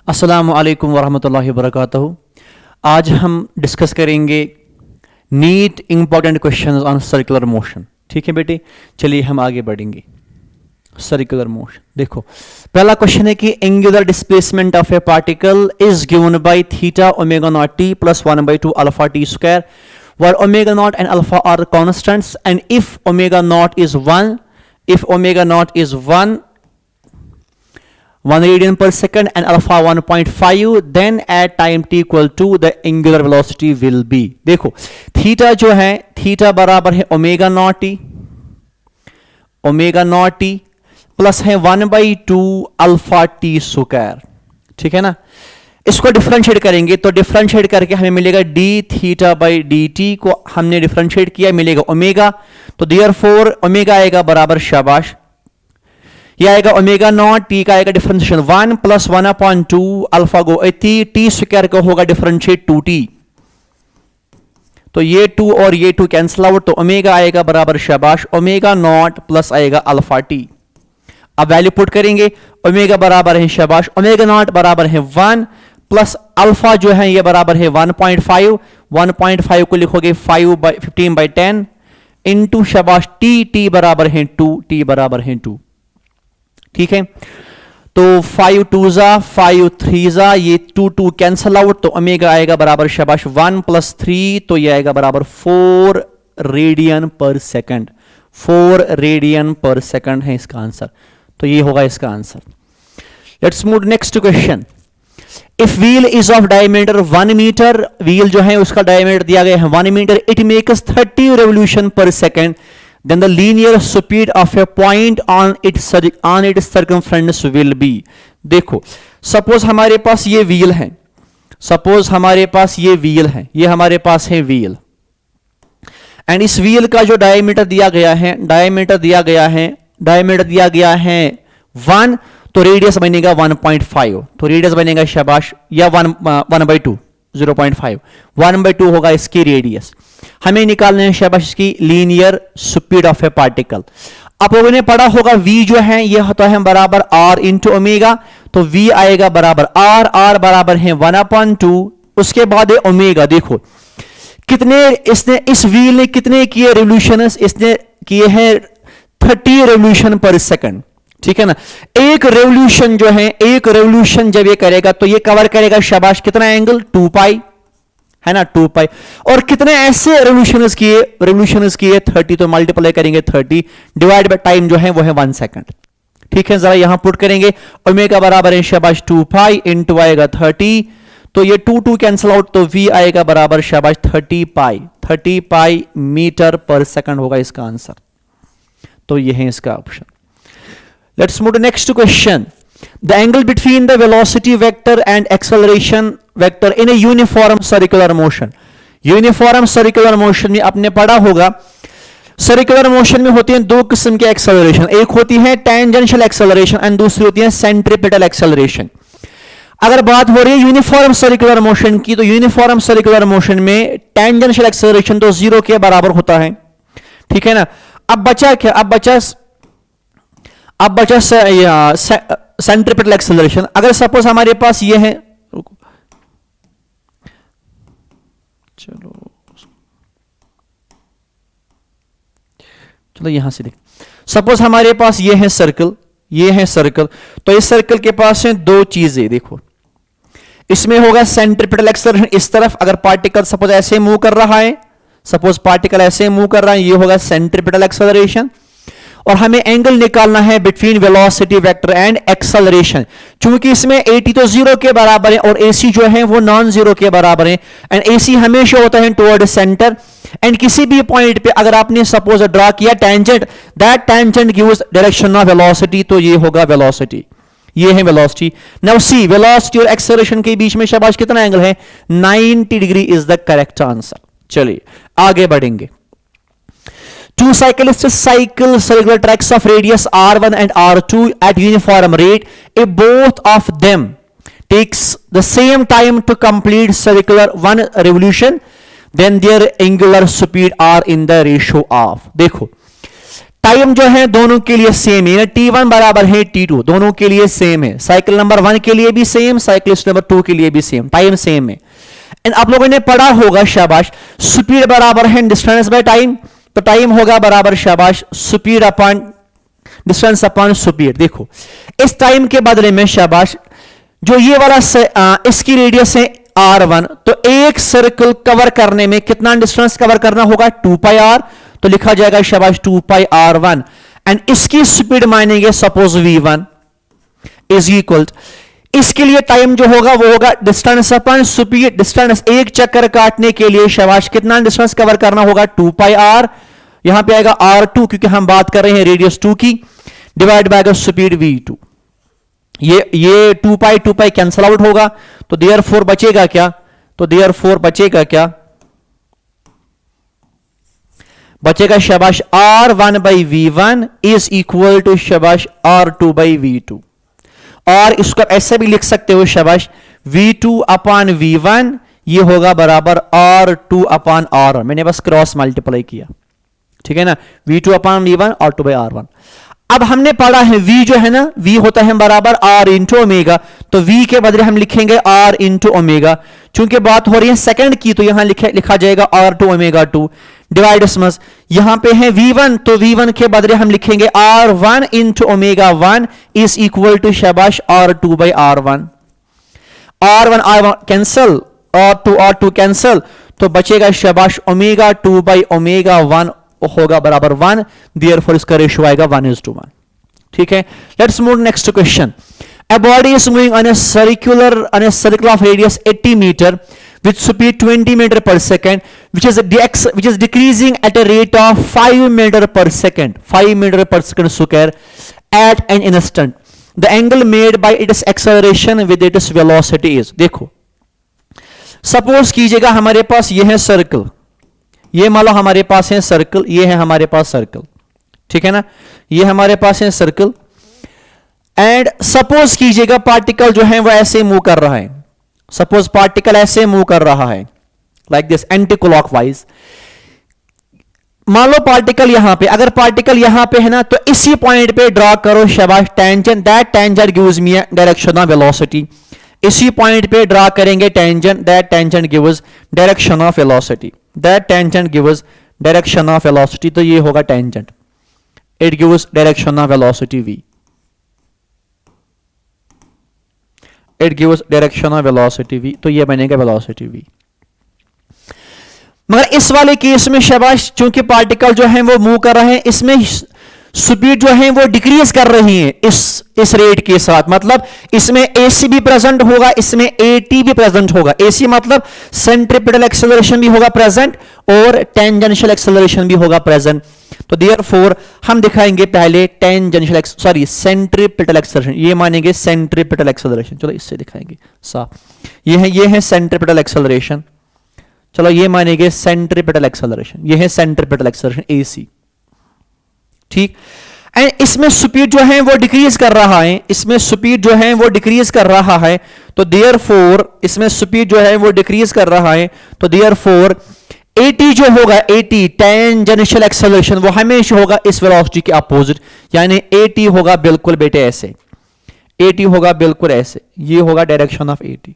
अस्सलामु अलैकुम वरहमतुल्लाहि वबरकातुहू। आज हम डिस्कस करेंगे NEET important questions on circular motion. ठीक है बेटे, चलिए हम आगे बढ़ेंगे। सर्कुलर मोशन देखो, पहला क्वेश्चन है कि angular displacement of a particle is given by theta omega naught T plus 1/2 alpha T square where omega naught and alpha are constants, and if omega naught is 1 radian per second and alpha 1.5, then at time t equal to the angular velocity will be। देखो theta जो है, theta बराबर है omega naught T plus है 1/2 alpha T square. ठीक है ना, इसको डिफरेंशिएट करेंगे तो डिफरेंशिएट करके हमें मिलेगा D theta by D T को हमने डिफरेंशिएट किया, मिलेगा ओमेगा। तो देयरफॉर ओमेगा आएगा बराबर, शाबाश, ये आएगा ओमेगा नॉट, टी का आएगा डिफरेंशिएशन 1 प्लस 1/2 अल्फा गो टी स्क्वायर का होगा डिफरेंशिएट 2t। तो ये 2 और ये 2 कैंसिल आउट, तो ओमेगा आएगा बराबर, शाबाश, ओमेगा नॉट प्लस आएगा अल्फा टी। अब वैल्यू पुट करेंगे, ओमेगा बराबर है, शाबाश, ओमेगा नॉट बराबर है 1 प्लस अल्फा जो है ये बराबर है 1.5 को लिखोगे 15/10 इंटू, शाबाश, टी बराबर है 2। ठीक है, तो 5 2 जा 5 3 जा, ये 2 कैंसल आउट, तो ओमेगा आएगा बराबर, शाबाश, 1 प्लस 3, तो ये आएगा बराबर 4 रेडियन पर सेकंड। 4 रेडियन पर सेकंड है इसका आंसर, तो ये होगा इसका answer. Let's move next question. If wheel is of diameter 1 metre, wheel जो है उसका डायमीटर दिया गया है 1 metre, it makes 30 revolution per second, then the linear speed of a point on its circumference will be। देखो suppose हमारे पास ये wheel है, ये हमारे पास है व्हील, एंड इस व्हील का जो डायमीटर दिया गया है 1, तो रेडियस बनेगा 1.5, तो रेडियस बनेगा, शाबाश, या 1/2 0.5 1/2 होगा इसकी रेडियस। हमें निकालना है, शाबाश, इसकी linear speed of a particle. आप लोगों ने पढ़ा होगा v जो है ये होता है बराबर r इंटू ओमेगा, तो v आएगा बराबर r बराबर है 1/2, उसके बाद है ओमेगा। देखो कितने इसने, इस व्हील ने कितने किए रेवोल्यूशन, इसने किए हैं 30 रेवोल्यूशन पर सेकंड। ठीक है ना, एक रेवोल्यूशन जब ये करेगा तो ये कवर करेगा, शाबाश, कितना एंगल, 2π है ना, 2π। और कितने ऐसे रेवोल्यूशंस किए 30, तो मल्टीप्लाई करेंगे 30 डिवाइड बाय टाइम जो है वो है 1 सेकंड। ठीक है, जरा यहां पुट करेंगे, ओमेगा बराबर है, शाबाश, 2π इंटू आएगा 30, तो ये 2 कैंसिल आउट, तो v आएगा बराबर, शाबाश, 30π मीटर पर सेकंड होगा इसका आंसर। तो ये है इसका option. Let's move to next question. The angle between the velocity vector and acceleration vector in a uniform circular motion। Uniform circular motion में आपने पढ़ा होगा, सर्कुलर मोशन में होती हैं दो किस्म के एक्सेलरेशन, एक होती है टेंजेंशियल एक्सेलरेशन एंड दूसरी होती है सेंट्रीपिटल एक्सेलरेशन। अगर बात हो रही है यूनिफॉर्म सर्कुलर मोशन की, तो यूनिफॉर्म सर्कुलर मोशन में टेंजेंशियल एक्सेलरेशन तो 0 के बराबर होता है। ठीक है ना, अब बचा क्या, अब बचा सेंट्रीपिटल एक्सेलरेशन। अगर सपोज हमारे पास ये है, चलो यहां से देख, सपोज हमारे पास ये है सर्कल, तो इस सर्कल के पास है दो चीजें। देखो इसमें होगा सेंट्रीपिटल एक्सेलरेशन इस तरफ, अगर पार्टिकल सपोज ऐसे मूव कर रहा है, ये होगा सेंट्रीपिटल एक्सेलरेशन। और हमें एंगल निकालना है between velocity vector and acceleration. चूंकि इसमें AT तो 0 के बराबर है और AC जो है वो नॉन 0 के बराबर है, एंड AC हमेशा होता है टुवर्ड सेंटर। एंड किसी भी पॉइंट पे अगर आपने सपोज ड्रा किया tangent, that tangent gives direction of velocity, तो ये होगा वेलोसिटी, ये है वेलोसिटी। नाउ सी, वेलोसिटी और एक्सेलरेशन के बीच में, शाबाश, कितना एंगल है, 90 degree is the correct answer. चलिए आगे बढ़ेंगे। Two cyclists cycle circular tracks of radius r1 and r2 at uniform rate. If both of them takes the same time to complete circular 1 revolution, then their angular speed are in the ratio of। देखो time जो है दोनों के लिए same है, T1 बराबर है T2, दोनों के लिए सेम है, साइकिल नंबर 1 के लिए भी सेम, साइकिलिस्ट नंबर 2 के लिए भी सेम, टाइम सेम है। एंड आप लोगों ने पढ़ा होगा शाबाश, स्पीड बराबर है डिस्टेंस बाय टाइम, तो टाइम होगा बराबर शाबाश speed upon distance upon speed. देखो इस टाइम के बदले में शाबाश जो ये वाला इसकी रेडियस है R1, तो एक सर्कल कवर करने में कितना डिस्टेंस कवर करना होगा 2 पाई r, तो लिखा जाएगा शाबाश 2 पाई R1। एंड इसकी स्पीड मानेंगे सपोज V1 इज इक्वल, इसके लिए टाइम जो होगा वो होगा डिस्टेंस अपॉन स्पीड, डिस्टेंस एक चक्कर काटने के लिए शाबाश कितना डिस्टेंस कवर करना होगा 2 पाई r, यहां पे आएगा R2 क्योंकि हम बात कर रहे हैं रेडियस 2 की, डिवाइड बाय स्पीड V2। ये 2 पाई कैंसल आउट होगा, तो देयरफॉर बचेगा क्या, तो देयरफॉर बचेगा क्या, बचेगा शाबाश R1 by V1 is equal to शाबाश R2 बाई V2। और इसको ऐसे भी लिख सकते हो शाबाश V2 अपॉन V1 ये होगा बराबर R2 अपॉन R1, मैंने बस क्रॉस मल्टीप्लाई किया, ठीक है ना, V2 upon V1 R2 by R1। अब हमने पढ़ा है V जो है ना, V होता है बराबर R इंटू ओमेगा, तो V के बदले हम लिखेंगे R इंटू ओमेगा, चूंकि बात हो रही है सेकंड की तो यहां लिखा जाएगा R2 ओमेगा 2 डिवाइड समझ, यहां पे है V1 तो V1 के बदले हम लिखेंगे R1 into omega 1 is equal to शाबाश R2 by R1। R1 cancel, R2 cancel, तो बचेगा शाबाश ओमेगा 2 बाई ओमेगा 1 होगा बराबर 1, देयरफॉर इसका रेशियो आएगा 1:1। ठीक है, let's move next question. A body is moving on a circle of radius 80 meter with speed 20 meter per second, which is decreasing at a rate of 5 meter per second, 5 meter per second square at an instant. The angle made by its acceleration with its velocity is, देखो suppose कीजिएगा हमारे पास ये है circle, ये मान लो हमारे पास है circle, ये है हमारे पास सर्कल, ठीक है ना, ये हमारे पास है सर्कल। एंड सपोज कीजिएगा पार्टिकल जो है वो ऐसे मूव कर रहा है, सपोज पार्टिकल ऐसे मूव कर रहा है लाइक दिस एंटी क्लॉकवाइज। मान लो पार्टिकल यहां पे, अगर पार्टिकल यहां पे है ना तो इसी पॉइंट पे ड्रॉ करो शाबाश tangent, that tangent gives me direction of velocity. इसी पॉइंट पे ड्रॉ करेंगे tangent, that tangent gives direction of velocity, that tangent gives direction of velocity, तो ये होगा tangent, it gives direction of velocity v, it gives direction of velocity v, तो ये बनेगा velocity v। मगर इस वाले केस में शाबाश चूंकि पार्टिकल जो है वो मूव कर रहे हैं, इसमें स्पीड जो है वो डिक्रीज कर रही है इस रेट के साथ, मतलब इसमें AC भी प्रेजेंट होगा, इसमें AT भी प्रेजेंट होगा। AC मतलब सेंट्रीपिटल एक्सेलरेशन भी होगा प्रेजेंट और टेंजेंशियल एक्सेलरेशन भी होगा प्रेजेंट। तो देयरफॉर हम दिखाएंगे पहले सेंट्रीपिटल एक्सेलरेशन, ये मानेंगे सेंट्रीपिटल एक्सेलरेशन, चलो इससे दिखाएंगे साफ, ये है सेंट्रीपिटल एक्सेलरेशन, चलो ये मानेंगे सेंट्रीपिटल एक्सेलरेशन, ये है सेंट्रीपिटल एक्सेलरेशन AC, ठीक। एंड इसमें स्पीड जो है वो डिक्रीज कर रहा है, इसमें स्पीड जो है वो डिक्रीज कर रहा है, तो देयरफॉर इसमें स्पीड जो है वो डिक्रीज कर रहा है, तो देयरफॉर AT जो होगा, AT टेंजेंशियल एक्सेलरेशन, वो हमेशा होगा इस वेलोसिटी के अपोजिट, यानी AT होगा बिल्कुल बेटे ऐसे, AT होगा बिल्कुल ऐसे, ये होगा डायरेक्शन ऑफ AT,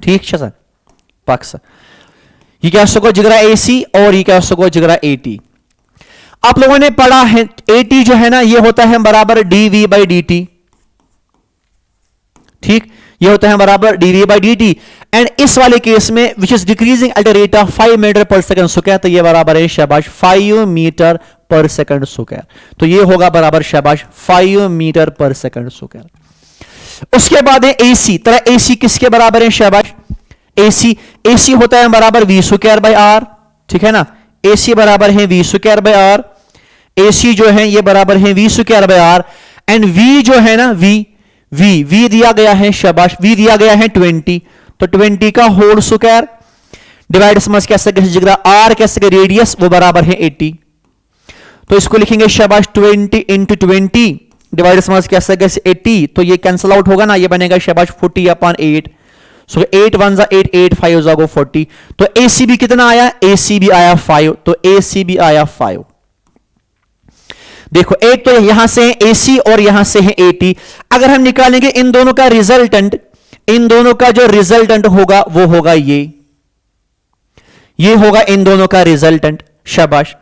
ठीक है सर, पक्का। ये क्या सको जिगरा AC और ये क्या सको जिगरा AT। आप लोगों ने पढ़ा है AT जो है ना ये होता है बराबर dV बाई dt, ठीक, ये होता है बराबर dV बाई dt। एंड इस वाले केस में which is decreasing at the rate of 5 metre per second square, तो ये बराबर है शाबाश 5 मीटर पर सेकंड स्क्वायर, तो ये होगा बराबर शाबाश 5 मीटर पर सेकंड स्क्वायर। उसके बाद है AC, तरह AC किसके बराबर है शाबाश, AC होता है बराबर v स्क्वायर बाई r, ठीक है ना, AC बराबर है v square by r, AC जो है ये बराबर है v square by r। And v जो है ना v दिया गया है शाबाश, v दिया गया है 20, तो 20 का होल स्क्वायर डिवाइड समझ कैसे जिगरा r कैसे रेडियस वो बराबर है 80, तो इसको लिखेंगे शाबाश 20 इंटू 20 डिवाइड समझ कैसे 80, तो ये कैंसिल आउट होगा ना, ये बनेगा शाबाश 40/8, सो 8 1 जा 8, 8 5 जा गो 40। तो ACB कितना आया? ACB आया 5, तो ACB आया 5। देखो एक तो यहां से है AC और यहां से है AT। अगर हम निकालेंगे इन दोनों का रिजल्टेंट, इन दोनों का जो रिजल्टेंट होगा वो होगा ये होगा इन दोनों का रिजल्टेंट। शाबाश,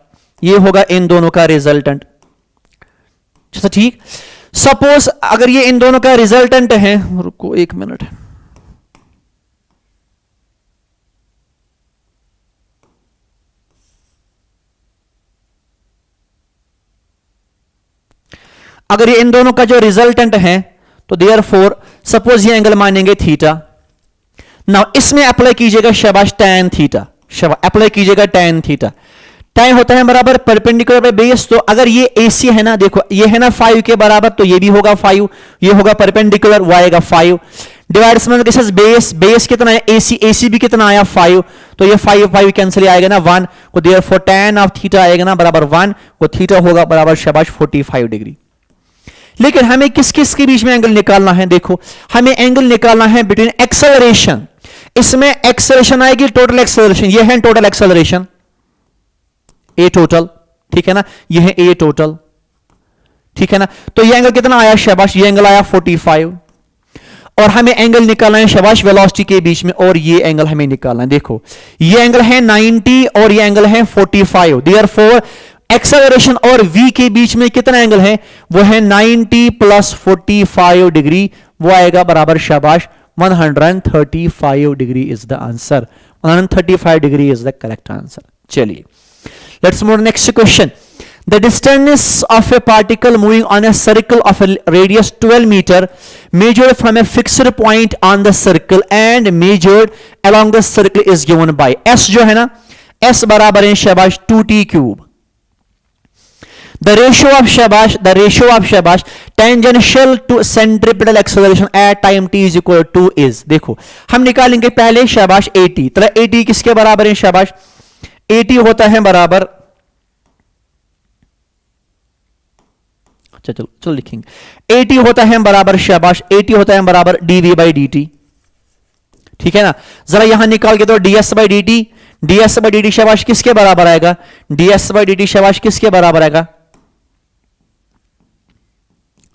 ये होगा इन दोनों का रिजल्टेंट। अच्छा ठीक, सपोज अगर ये इन दोनों का रिजल्टेंट है, रुको 1 मिनट, अगर ये इन दोनों का जो रिजल्टेंट है तो देयरफॉर सपोज ये एंगल मानेंगे थीटा। नाउ इसमें अप्लाई कीजिएगा शाबाश tan थीटा, शाबाश अप्लाई कीजिएगा tan थीटा। tan होता है बराबर परपेंडिकुलर बाय बेस। तो अगर ये AC है ना, देखो ये है ना 5 के बराबर, तो ये भी होगा 5, ये होगा परपेंडिकुलर, वो आएगा 5 डिवाइड्स में बेस, बेस कितना है AC भी कितना आया 5, तो ये 5 कैंसिल आएगा ना 1 को, देयरफॉर tan ऑफ थीटा आएगा ना बराबर 1 को, थीटा होगा बराबर शाबाश 45 डिग्री। लेकिन हमें किस किस के बीच में एंगल निकालना है? देखो हमें एंगल निकालना है बिटवीन एक्सेलरेशन, इसमें एक्सेलरेशन आएगी टोटल एक्सेलरेशन, ये है टोटल एक्सेलरेशन A टोटल, ठीक है ना, ये है A टोटल, ठीक है ना। तो ये एंगल कितना आया शाबाश? ये एंगल आया 45। और हमें एंगल निकालना है शाबाश वेलोसिटी के बीच में, और ये एंगल हमें निकालना है। देखो ये एंगल है 90 और ये एंगल है 45, देयरफॉर एक्सेलरेशन और V के बीच में कितना एंगल है? वो है 90 प्लस 45 डिग्री, वो आएगा बराबर शाबाश 135 degree is the answer. 135 degree is the correct answer. चलिए let's move next question. The distance of a particle moving on a circle of a radius 12 meter measured from a fixed point on the circle and measured along the circle is given by S जो है ना, S बराबर है शाबाश 2t cube. The ratio of shabash tangential to centripetal acceleration at time t is equal to is, देखो हम निकालेंगे पहले शाबाश AT। तो AT किसके बराबर है शाबाश? AT होता है बराबर, चलो लिखेंगे AT होता है बराबर शाबाश, AT होता है बराबर dv by dt, ठीक है ना। जरा यहां निकाल के तो ds by dt शाबाश किसके बराबर आएगा? ds by dt शाबाश किसके बराबर आएगा?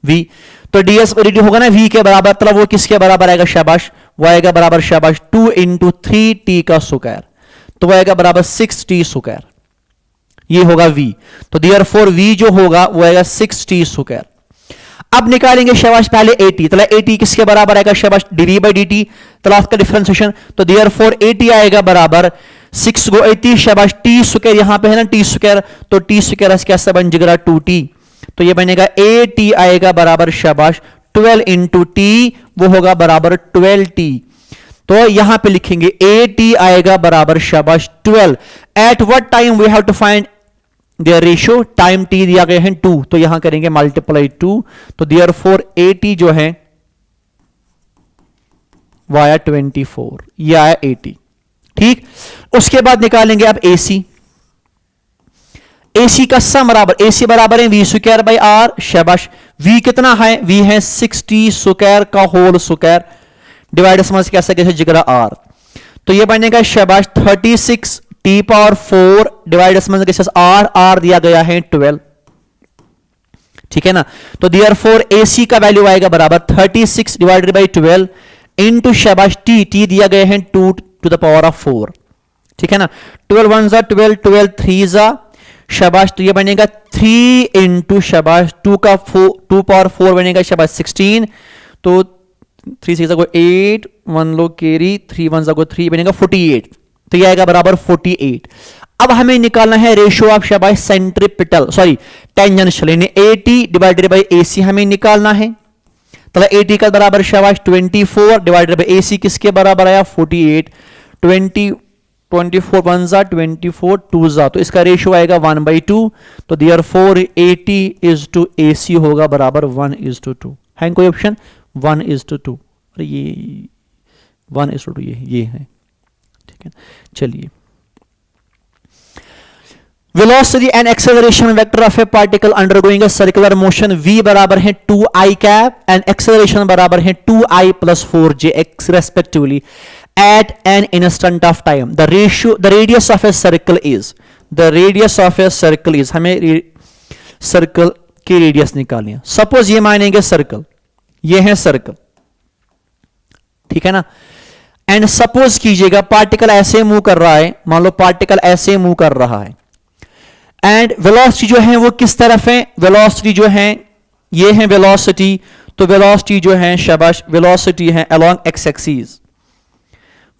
V। तो ds by dt होगा ना V के बराबर, मतलब वो किसके बराबर आएगा शाबाश? वो आएगा बराबर शाबाश 2 into 3t का स्क्वायर, तो वो आएगा बराबर 6t स्क्वायर, ये होगा V। तो देयरफॉर V जो होगा वो आएगा 6t स्क्वायर। अब निकालेंगे शाबाश पहले AT, तो AT किसके बराबर आएगा शाबाश? dv by dt, तो का डिफरेंशिएशन, तो देयरफॉर AT आएगा बराबर 6 गो 80 शाबाश t स्क्वायर, यहां पे है ना t स्क्वायर, तो t स्क्वायर कैसे बन जाएगा 2t, तो ये बनेगा AT आएगा बराबर शाबाश 12 इंटू t, वो होगा बराबर 12t। तो यहां पे लिखेंगे AT आएगा बराबर शाबाश 12। At what time we have to find their ratio? Time t दिया गया है 2, तो यहां करेंगे मल्टीप्लाई 2, तो देयरफॉर AT जो है वो आया 24, ये आया AT, ठीक। उसके बाद निकालेंगे अब AC। AC का सम बराबर, AC बराबर है V स्क्वायर बाई R, शाबाश V कितना है? V है 60 स्क्वायर का होल स्क्वायर डिवाइड समझ कैसे कैसे जिगरा R, तो ये बनेगा शाबाश 36 t पावर 4 डिवाइड समझ कैसे R दिया गया है 12, ठीक है ना। तो देयरफॉर AC का वैल्यू आएगा बराबर 36 डिवाइडेड बाई 12 इंटू शाबाश t दिया गया है 2 टू द पावर ऑफ 4, ठीक है ना। 12 1 जा 12, 12 3 जा शाबाश, तो ये बनेगा 3 इंटू शाबाश 2 पावर 4 बनेगा शाबाश 16, तो 3 6 को 8 1 लो कैरी 3 1 को 3 बनेगा 48, तो ये आएगा बराबर 48। अब हमें निकालना है रेशियो ऑफ शाबाश सेंट्रीपिटल टेंजेंशियल, यानी AT डिवाइडेड बाय AC हमें निकालना है। तो AT का बराबर शाबाश 24 डिवाइडेड बाय AC किसके बराबर आया 48, 24 1 जा 24 2 जा, तो इसका रेशियो आएगा 1/2, तो therefore AT is to AC होगा बराबर 1:2। है कोई ऑप्शन? 1:2, अरे ये 1:2 ये है, ठीक है। चलिए velocity and acceleration vector of a particle undergoing a circular motion v बराबर है 2i कैप एंड एक्सेलरेशन बराबर है 2i plus 4j x respectively at an instant of time. The radius of a circle is, the radius of a circle is, हमें circle की radius निकालनी है. Suppose ये मानेंगे सर्कल, ये है सर्कल, ठीक है ना. एंड सपोज कीजिएगा पार्टिकल ऐसे मूव कर रहा है, मान लो पार्टिकल ऐसे मूव कर रहा है एंड वेलोसिटी जो है वो किस तरफ है, वेलोसिटी जो है ये है वेलोसिटी, तो वेलोसिटी जो है शाबाश वेलोसिटी है अलोंग एक्स एक्सिस,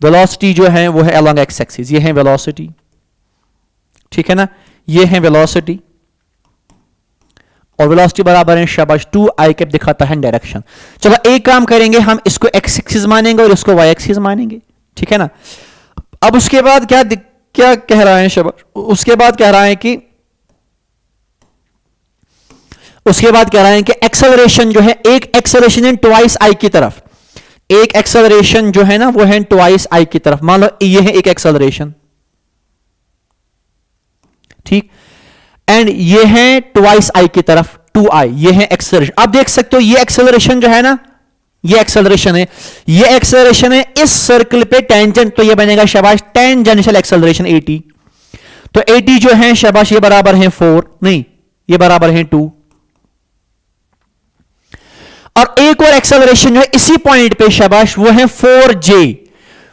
वेलोसिटी जो है वो है अलोंग एक्स एक्सिस, ये है वेलोसिटी, ठीक है ना, ये है वेलोसिटी और वेलोसिटी बराबर है शाबाश 2i कैप दिखाता है डायरेक्शन. चलो एक काम करेंगे, हम इसको एक्स एक्सिस मानेंगे और इसको वाई एक्सिस मानेंगे, ठीक है ना. अब उसके बाद क्या कह रहा है शाबाश, उसके बाद कह रहा है कि एक्सेलरेशन जो है, एक एक्सेलरेशन है ट्वाइस आई की तरफ, एक एक्सेलरेशन जो है ना वो है ट्वाइस आई की तरफ. मान लो ये है एक एक्सेलरेशन, ठीक, एंड ये है ट्वाइस आई की तरफ 2i, ये है एक्सेलरेशन. आप देख सकते हो ये एक्सेलरेशन जो है ना, ये एक्सेलरेशन है, ये एक्सेलरेशन है इस सर्कल पे टेंजेंट, तो ये बनेगा शाबाश टेंजेंशियल एक्सेलरेशन 80. तो 80 जो है शाबाश ये बराबर है 4, नहीं ये बराबर है 2. और एक और एक्सेलरेशन जो है इसी पॉइंट पे शाबाश वो है 4j,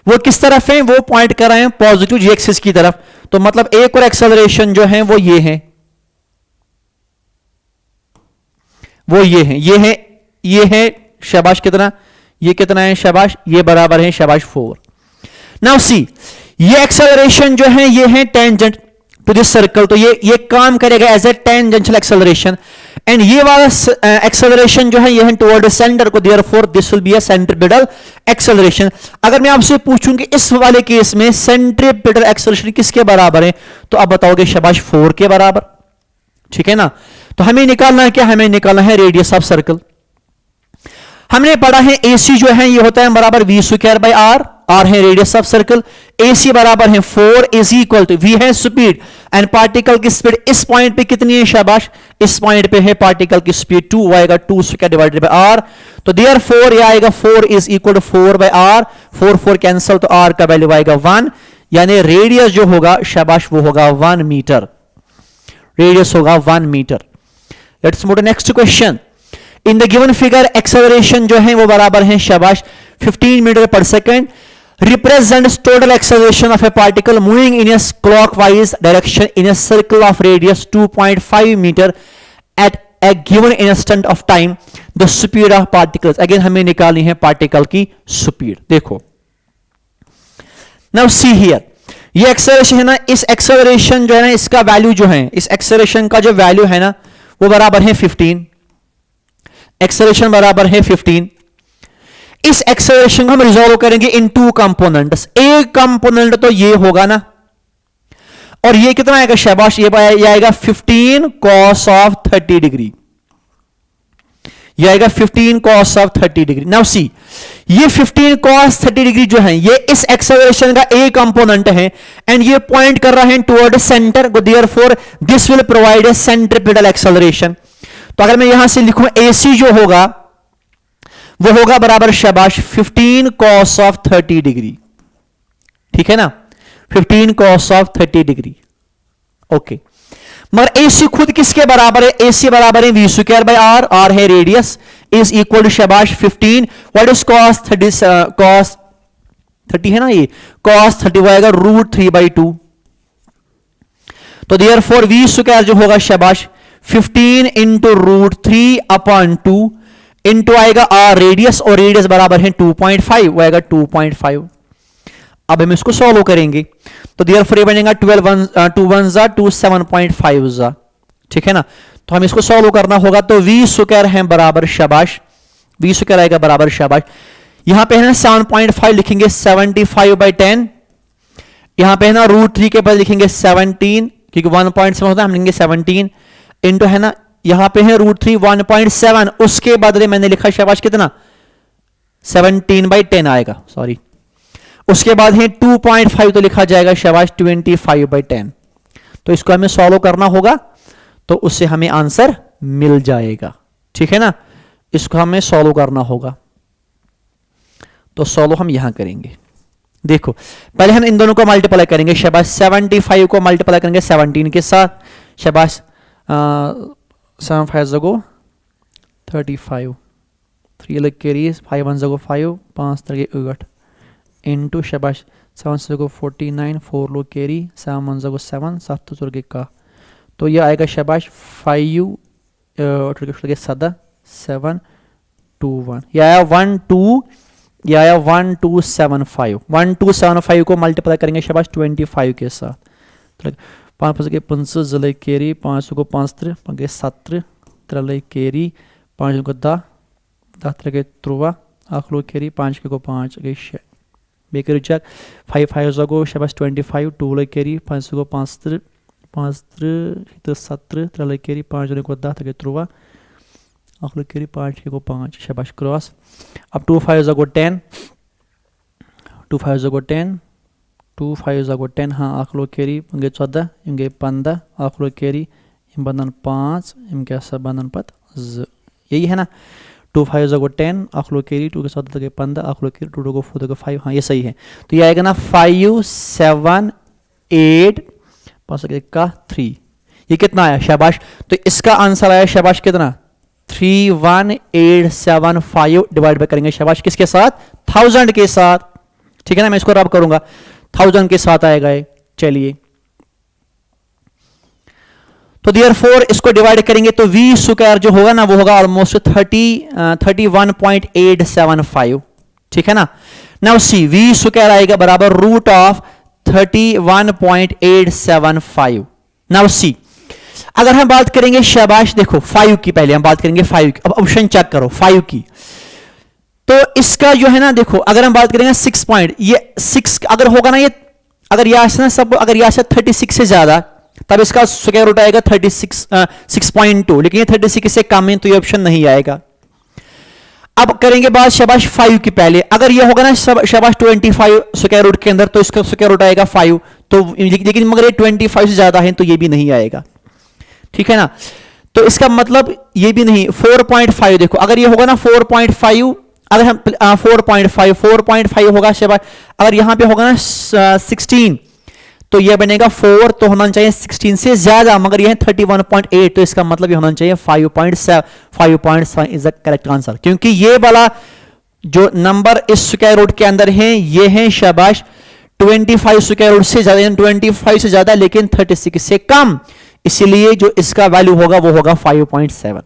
वो किस तरफ है, वो पॉइंट कर रहे हैं पॉजिटिव जी एक्सिस की तरफ. तो मतलब एक और एक्सेलरेशन जो है वो ये है, वो ये है शाबाश कितना, ये कितना है शाबाश, ये बराबर है शाबाश 4. नाउ सी ये एक्सेलरेशन जो है ये है टेंजेंट टू दिस सर्कल, तो ये काम करेगा as a tangential acceleration. And ये वाला एक्सेलरेशन जो है ये है टुवर्ड सेंटर को, therefore this will be a centripetal acceleration. अगर मैं आपसे पूछूं कि इस वाले केस में सेंट्रीपिटल एक्सेलरेशन किसके बराबर है, तो आप बताओगे शाबाश 4 के बराबर, ठीक है ना. तो हमें निकालना है क्या, हमें निकालना है रेडियस ऑफ सर्कल. हमने पढ़ा है AC जो है ये होता है बराबर v square by r, r है रेडियस ऑफ सर्कल, AC बराबर है 4, AC इक्वल टू v है स्पीड एंड पार्टिकल की स्पीड इस पॉइंट पे कितनी है शाबाश, इस पॉइंट पे है पार्टिकल की स्पीड 2, आएगा 2 स्क्वायर डिवाइडेड बाय r. तो देयरफॉर ये आएगा 4 is equal to 4 by r, 4 cancel, तो r का वैल्यू आएगा 1, यानी रेडियस जो होगा शाबाश वो होगा 1 मीटर, रेडियस होगा 1 metre. Let's move to next question. In the given figure acceleration जो है वो बराबर है शाबाश 15 metre per second, represents total acceleration of a particle moving in a clockwise direction in a circle of radius 2.5 metre at a given instant of time, the speed of particles. Again हमें निकालनी है particle की speed. देखो now see here, ये acceleration है ना, इस acceleration जो है ना इसका वैल्यू जो है, इस एक्सेलरेशन का जो वैल्यू है ना वो बराबर है 15, एक्सेलरेशन बराबर है 15. इस एक्सेलरेशन को हम रिजॉल्व करेंगे इन 2 कंपोनेंट्स. एक कंपोनेंट तो ये होगा ना, और ये कितना आएगा शाबाश, ये आएगा 15 cos ऑफ 30 डिग्री, ये आएगा 15 cos of 30 degree. Now see ये 15 cos 30 डिग्री जो है ये इस एक्सेलरेशन का एक कंपोनेंट है एंड ये पॉइंट कर रहा है toward centre, therefore this will provide a centripetal acceleration. तो अगर मैं यहां से लिखूं AC जो होगा वो होगा बराबर शाबाश 15 cos ऑफ 30 डिग्री, ठीक है ना, 15 cos ऑफ 30 डिग्री. ओके, मगर AC खुद किसके बराबर है, AC बराबर है v square by r, r है रेडियस, इज इक्वल टू शाबाश 15. व्हाट इज cos 30, cos 30 है ना, ये cos 30 वो आएगा √3/2. तो देयरफॉर v स्क्वायर जो होगा शाबाश 15 इंटू √3/2 इंटू आएगा r रेडियस, और रेडियस बराबर है 2.5, वो आएगा 2.5. अब हम इसको सॉल्व करेंगे तो देयरफॉर ये बनेगा 2 1 2 7.5, ठीक है ना. तो हम इसको सॉल्व करना होगा, तो v स्क्वायर है बराबर शाबाश, v स्क्वायर आएगा बराबर शाबाश, यहां पे है ना 7.5 लिखेंगे 75/10, यहां पे है ना √3 के बाद लिखेंगे 17 क्योंकि 1.7 होता है, हम लिखेंगे 17 इंटू है ना यहां पे है √3 1.7, उसके बदले मैंने लिखा शाबाश कितना 17/10 आएगा, सॉरी, उसके बाद है 2.5 तो लिखा जाएगा शाबाश 25/10. तो इसको हमें सॉल्व करना होगा, तो उससे हमें आंसर मिल जाएगा। ठीक है ना, इसको हमें सॉल्व करना होगा, तो सॉल्व हम यहां करेंगे। देखो पहले हम इन दोनों को मल्टीप्लाई करेंगे, शाबाश 75 को मल्टीप्लाई करेंगे 17 के साथ, शाबाश 7 5 जगो 35, 3 लग कैरी 5 1 जगो 5 5 3 8 इनटू शाबाश 7 जगो 49 4 लो कैरी 7 1 जगो 7 7 4 का, तो ये आएगा शाबाश 5 7 7 2 1, यह आया 1 2, यह आया 1275, 1275 को मल्टीप्लाई करेंगे शाबाश 25 के साथ, 5 5 5 जले कैरी 5 को 5 3 5 7 3 कैरी 5 को 10 10 3 3 आखलो कैरी 5 को 5 गई 6 बेकर चेक 5 5 को शाबाश 25 2 ले कैरी 5 को 5 3 5 3 7 3 कैरी 5 को 10 3 आखलो कैरी 5 को 5 शाबाश क्रॉस। अब 2 5 को 10 2 5 को 10 2 5 को 10 हाँ आखलो कैरी इंगे 14 इंगे 15 आखलो कैरी इम बंधन 5 इम क्या सब बंधन पत यही है ना, 2 5 को 10 आखलो कैरी 2 के 14 के 15 आखलो कैरी 2 को 4 के 5, हाँ ये सही है। तो ये आएगा ना 5 7 8 5 का 3, ये कितना आया शाबाश, तो इसका आंसर आया शाबाश कितना 31875 डिवाइड बाय करेंगे शाबाश किसके साथ 1000 के साथ। ठीक है ना, मैं इसको रब करूंगा 1000 के साथ आएगा ये। चलिए तो देयरफॉर इसको डिवाइड करेंगे तो v स्क्वायर जो होगा ना वो होगा ऑलमोस्ट 31.875। ठीक है ना, नाउ सी v स्क्वायर आएगा बराबर रूट ऑफ 31.875। नाउ सी अगर हम बात करेंगे शाबाश देखो 5 की, पहले हम बात करेंगे 5 की, अब ऑप्शन चेक करो 5 की, तो इसका जो है ना देखो अगर हम बात करेंगे 6 पॉइंट, ये 6 अगर होगा ना, ये अगर यहां से ना सब अगर यहां से 36 से ज्यादा तब इसका स्क्वायर रूट आएगा 6.2, लेकिन ये 36 से कम है तो ये ऑप्शन नहीं आएगा। अब करेंगे बात शाबाश 5 की, पहले अगर ये होगा ना शाबाश 25 स्क्वायर रूट के अंदर तो इसका स्क्वायर रूट आएगा 5, तो लेकिन मगर ये 25 से ज्यादा है तो ये भी नहीं आएगा। ठीक है ना, तो इसका मतलब ये भी नहीं। 4.5 देखो अगर ये होगा ना 4.5, अगर हम 4.5 होगा शाबाश, अगर यहां पे होगा ना 16 तो ये बनेगा 4, तो होना चाहिए 16 से ज्यादा, मगर ये है 31.8, तो इसका मतलब ये होना चाहिए 5.7 इज द करेक्ट आंसर, क्योंकि ये वाला जो नंबर इस स्क्वायर रूट के अंदर है ये है शाबाश 25 स्क्वायर रूट से ज्यादा, 25 से ज्यादा लेकिन 36 से कम, इसलिए जो इसका वैल्यू होगा वो होगा 5.7।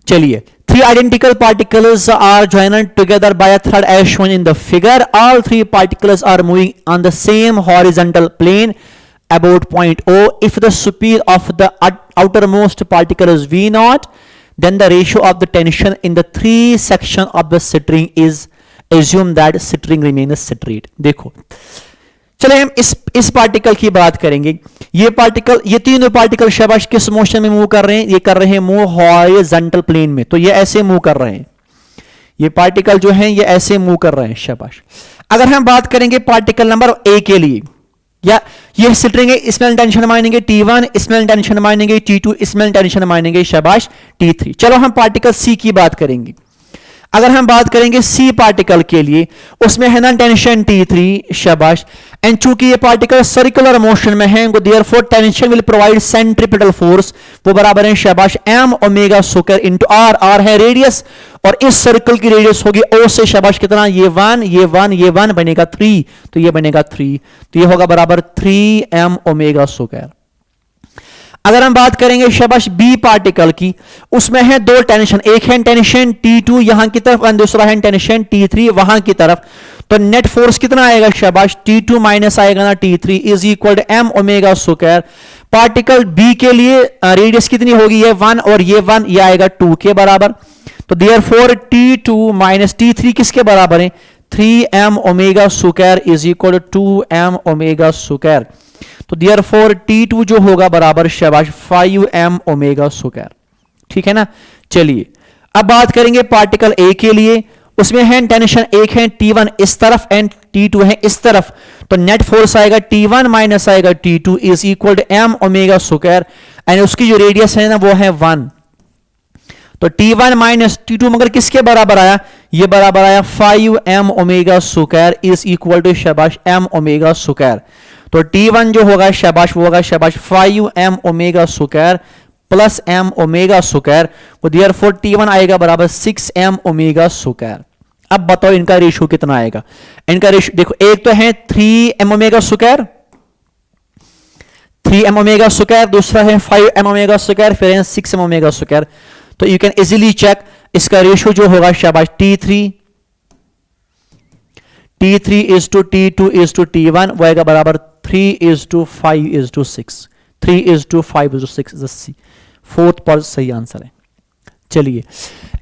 चलिए 3 identical particles are joined together by a thread as shown in the figure. All 3 particles are moving on the same horizontal plane about point O. If the speed of the outermost particle is V0, then the ratio of the tension in the 3 section of the string is assume that string remains straight. देखो चले हम इस particle की बात करेंगे। ये particle, ये तीनों पार्टिकल शाबाश किस मोशन में मूव कर रहे हैं, ये कर रहे हैं मूव हॉरिजॉन्टल प्लेन में, तो ये ऐसे मूव कर रहे हैं, ये पार्टिकल जो हैं ये ऐसे मूव कर रहे हैं शाबाश। अगर हम बात करेंगे पार्टिकल नंबर ए के लिए, या ये स्ट्रिंग है, इसमें टेंशन मानेंगे T1, इसमें टेंशन मानेंगे T2, इसमें टेंशन मानेंगे शाबाश T3। चलो हम पार्टिकल सी की बात करेंगे। अगर हम बात करेंगे सी पार्टिकल के लिए, उसमें है ना टेंशन T3 शाबाश, एंड चूंकि ये पार्टिकल सर्कुलर मोशन में है therefore tension will provide centripetal force, वो बराबर है शाबाश m omega square into r, r है रेडियस और इस सर्कल की रेडियस होगी o से शाबाश कितना, ये 1 ये 1 ये 1 बनेगा 3, तो ये बनेगा 3, तो ये होगा बराबर 3m ओमेगा स्क्वायर। अगर हम बात करेंगे शाबाश बी पार्टिकल की, उसमें है 2 टेंशन, एक है टेंशन T2 यहां की तरफ और दूसरा है टेंशन T3 वहां की तरफ, तो नेट फोर्स कितना आएगा शाबाश T2 माइनस आएगा ना T3 is equal to m omega square. Particle B के लिए रेडियस कितनी होगी, ये 1 और ये 1, ये आएगा 2 के बराबर, तो देयरफॉर T2 माइनस T3 किसके बराबर है, 3m omega square is equal to 2m omega square, तो देयरफॉर T2 जो होगा बराबर शाबाश 5m ओमेगा स्क्वायर। ठीक है ना, चलिए अब बात करेंगे पार्टिकल ए के लिए, उसमें है टेंशन, एक है T1 इस तरफ एंड T2 है इस तरफ, तो नेट फोर्स आएगा T1 माइनस आएगा T2 is equal to m omega square, and उसकी जो रेडियस है ना वो है 1। तो T1 माइनस T2 मगर किसके बराबर आया, ये बराबर आया 5m omega square is equal to शाबाश m ओमेगा स्क्वायर। तो T1 जो होगा शाबाश वो होगा शाबाश 5m omega square plus m omega square, तो देयरफॉर T1 आएगा बराबर 6m ओमेगा स्क्वायर। अब बताओ इनका रेशियो कितना आएगा, इनका रेशियो देखो, एक तो है 3m omega square, 3m omega square, दूसरा है 5m ओमेगा स्क्वायर, फिर है 6m ओमेगा स्क्वायर। तो यू कैन इजीली चेक इसका रेशियो जो होगा शाबाश T3 is to T2 is to T1 वो आएगा बराबर 3:5:6, 3:5:6 फोर्थ पर सही आंसर है। चलिए,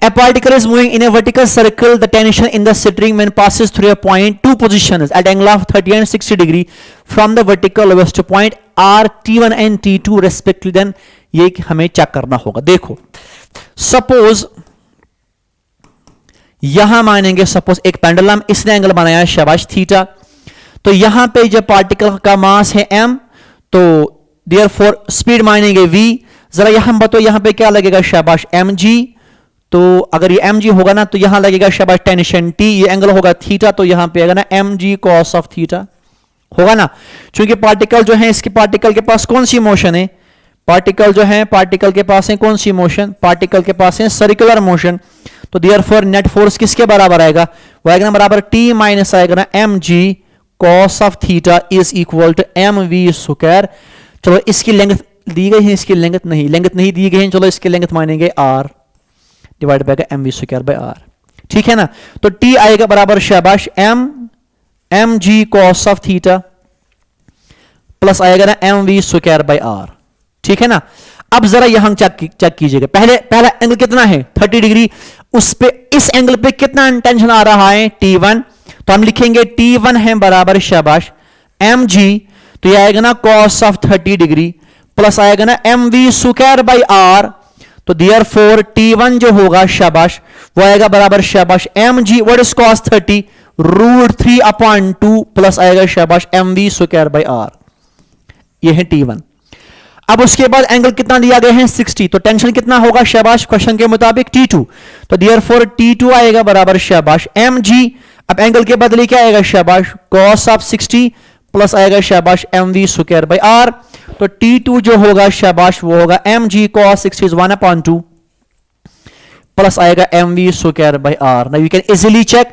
a particle is moving in a vertical circle, the tension in the string when passes through a point, two positions at angle of 30 and 60 degree from the vertical lowest point are T1 and T2 respectively, then ये हमें check करना होगा। देखो suppose यहां मानेंगे, suppose एक pendulum, इसने angle बनाया शाबाश थीटा, तो यहां पे जब पार्टिकल का मास है m, तो देयरफॉर स्पीड मानेंगे v। जरा यहां बताओ यहां पे क्या लगेगा शाबाश mg, तो अगर ये mg होगा ना तो यहां लगेगा शाबाश टेंशन t, ये एंगल होगा थीटा, तो यहां पे आएगा ना mg cos ऑफ थीटा होगा ना, क्योंकि पार्टिकल जो है इसके पार्टिकल के पास कौन सी मोशन है, पार्टिकल जो है पार्टिकल के पास है कौन सी मोशन, पार्टिकल के पास है सर्कुलर मोशन। तो देयरफॉर नेट फोर्स किसके बराबर आएगा, वो आएगा ना बराबर t माइनस आएगा ना mg cos of theta is equal to mv square. चलो इसकी लेंथ दी गई है, इसकी लेंथ नहीं दी गई है, चलो इसकी लेंथ मानेंगे r divide by mv square by r, ठीक है ना। तो t आएगा बराबर शाबाश mg cos of theta plus आएगा ना mv स्क्वायर बाय r, ठीक है ना। अब जरा यहां चेक कीजिएगा, पहला एंगल कितना है 30 डिग्री, उस पे इस एंगल पे कितना टेंशन आ रहा है T1, तो हम लिखेंगे T1 है बराबर शाबाश mg, तो यह आएगा ना cos ऑफ 30 डिग्री प्लस आएगा ना mv स्क्वायर बाय r, तो देयरफॉर T1 जो होगा शाबाश वो आएगा बराबर शाबाश mg what is cos 30 √3/2 plus आएगा शाबाश mv स्क्वायर बाय r, ये है T1। अब उसके बाद एंगल कितना दिया गया है 60, तो टेंशन कितना होगा शाबाश क्वेश्चन के मुताबिक T2, तो देयरफॉर T2 आएगा बराबर शाबाश mg, अब एंगल के बदले क्या आएगा शाबाश cos ऑफ 60 प्लस आएगा शाबाश mv स्क्वायर बाय r, तो T2 जो होगा शाबाश वो होगा mg cos 60 इज 1/2 प्लस आएगा mv square by r। Now you can easily check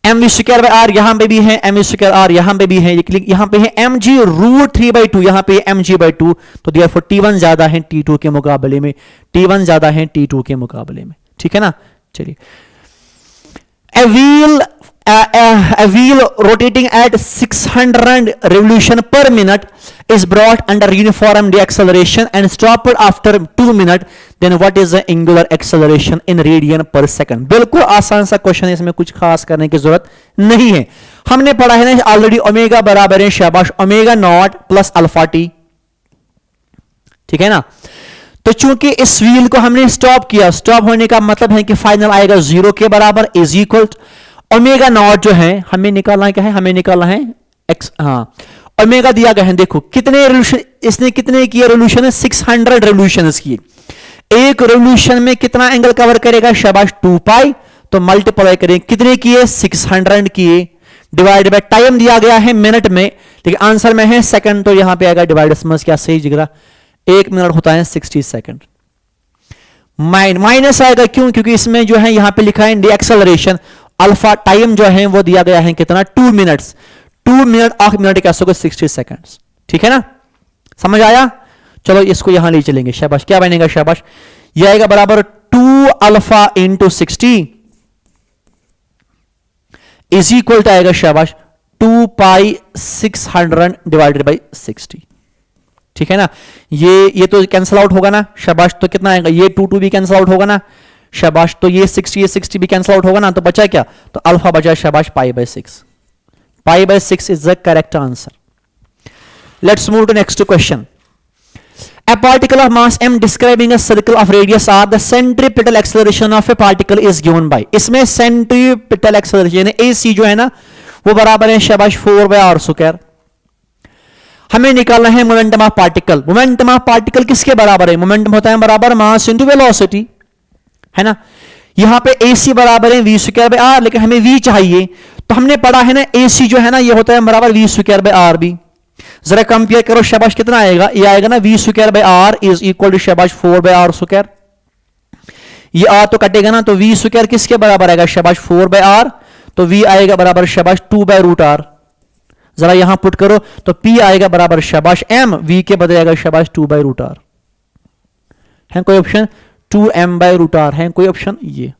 mv square by r यहां पे भी है, mv स्क्वायर r यहां पे भी है, यहां पे है mg √3/2, यहां पे mg/2, तो देयरफॉर T1 ज्यादा है T2 के मुकाबले में, T1 ज्यादा है T2 के मुकाबले में, ठीक है ना। चलिए, a wheel rotating at 600 revolution per minute is brought under uniform deceleration and stopped after 2 minutes, then what is the angular acceleration in radian per second। बिल्कुल आसान सा क्वेश्चन है, इसमें कुछ खास करने की जरूरत नहीं है, हमने पढ़ा है ना ऑलरेडी ओमेगा बराबर है शाबाश omega naught plus alpha T, ठीक है ना। तो चूंकि इस व्हील को हमने स्टॉप किया, स्टॉप होने का मतलब है कि फाइनल आएगा 0 के बराबर इज इक्वल ओमेगा नॉट जो है हमें निकालना है, क्या है हमें निकालना है x, हाँ ओमेगा दिया गया है, देखो कितने रेवोल्यूशन इसने कितने किए रेवोल्यूशन है 600 रेवोल्यूशंस किए, एक रेवोल्यूशन में कितना एंगल कवर करेगा शाबाश 2 पाई, तो मल्टीप्लाई करें कितने किए 600 किए, डिवाइड बाय टाइम दिया गया है मिनट में, लेकिन आंसर में है सेकंड, तो यहां पे आएगा डिवाइड समझ क्या सही जिगरा, 1 मिनट होता है 60 सेकंड, माइनस आएगा क्यों, क्योंकि इसमें जो है यहां पे लिखा है एक्सेलरेशन, अल्फा टाइम जो है वो दिया गया है कितना 2 मिनट्स, 2 मिनट 8 मिनट कैसे होगा 60 सेकंड्स, ठीक है ना, समझ आया। चलो इसको यहां ले चलेंगे शाबाश, क्या बनेगा शाबाश, ये आएगा बराबर 2 alpha into 60 is equal to आएगा शाबाश 2 पाई 600 डिवाइडेड बाई 60, ठीक है ना। ये तो कैंसिल आउट होगा ना शाबाश, तो कितना आएगा, ये 2 भी कैंसिल आउट होगा ना शाबाश, तो ये 60 भी कैंसिल आउट होगा ना, तो बचा क्या, तो अल्फा बचा शाबाश pi by 6, pi by 6 is the correct answer. Let's move to next question. A particle of mass m describing a circle of radius r, the centripetal acceleration of a particle is given by, इसमें centripetal acceleration AC जो है ना वो बराबर है शाबाश 4 by r square, हमें निकालना है momentum of particle. Momentum of particle किसके बराबर है? मोमेंटम होता है बराबर मास इंटू वेलोसिटी, है ना। यहां पे AC बराबर है v स्क्वायर बाय आर, लेकिन हमें v चाहिए, तो हमने पढ़ा है ना AC जो है ना ये होता है बराबर v स्क्वायर बाय आर भी। जरा कंपेयर करो, शाबाश कितना आएगा? ये आएगा ना v square by R is equal to शाबाश 4 बाय आर स्क्वायर। ये आर तो कटेगा ना, तो v स्क्वायर किसके बराबर आएगा? शाबाश 4 बाय आर, तो v आएगा बराबर शाबाश 2 बाय रूट आर। जरा यहां पुट करो तो p आएगा बराबर शाबाश m, v के बदले आएगा शाबाश 2 बाय रूट आर। है कोई option? 2m by root are है कोई ऑप्शन? ये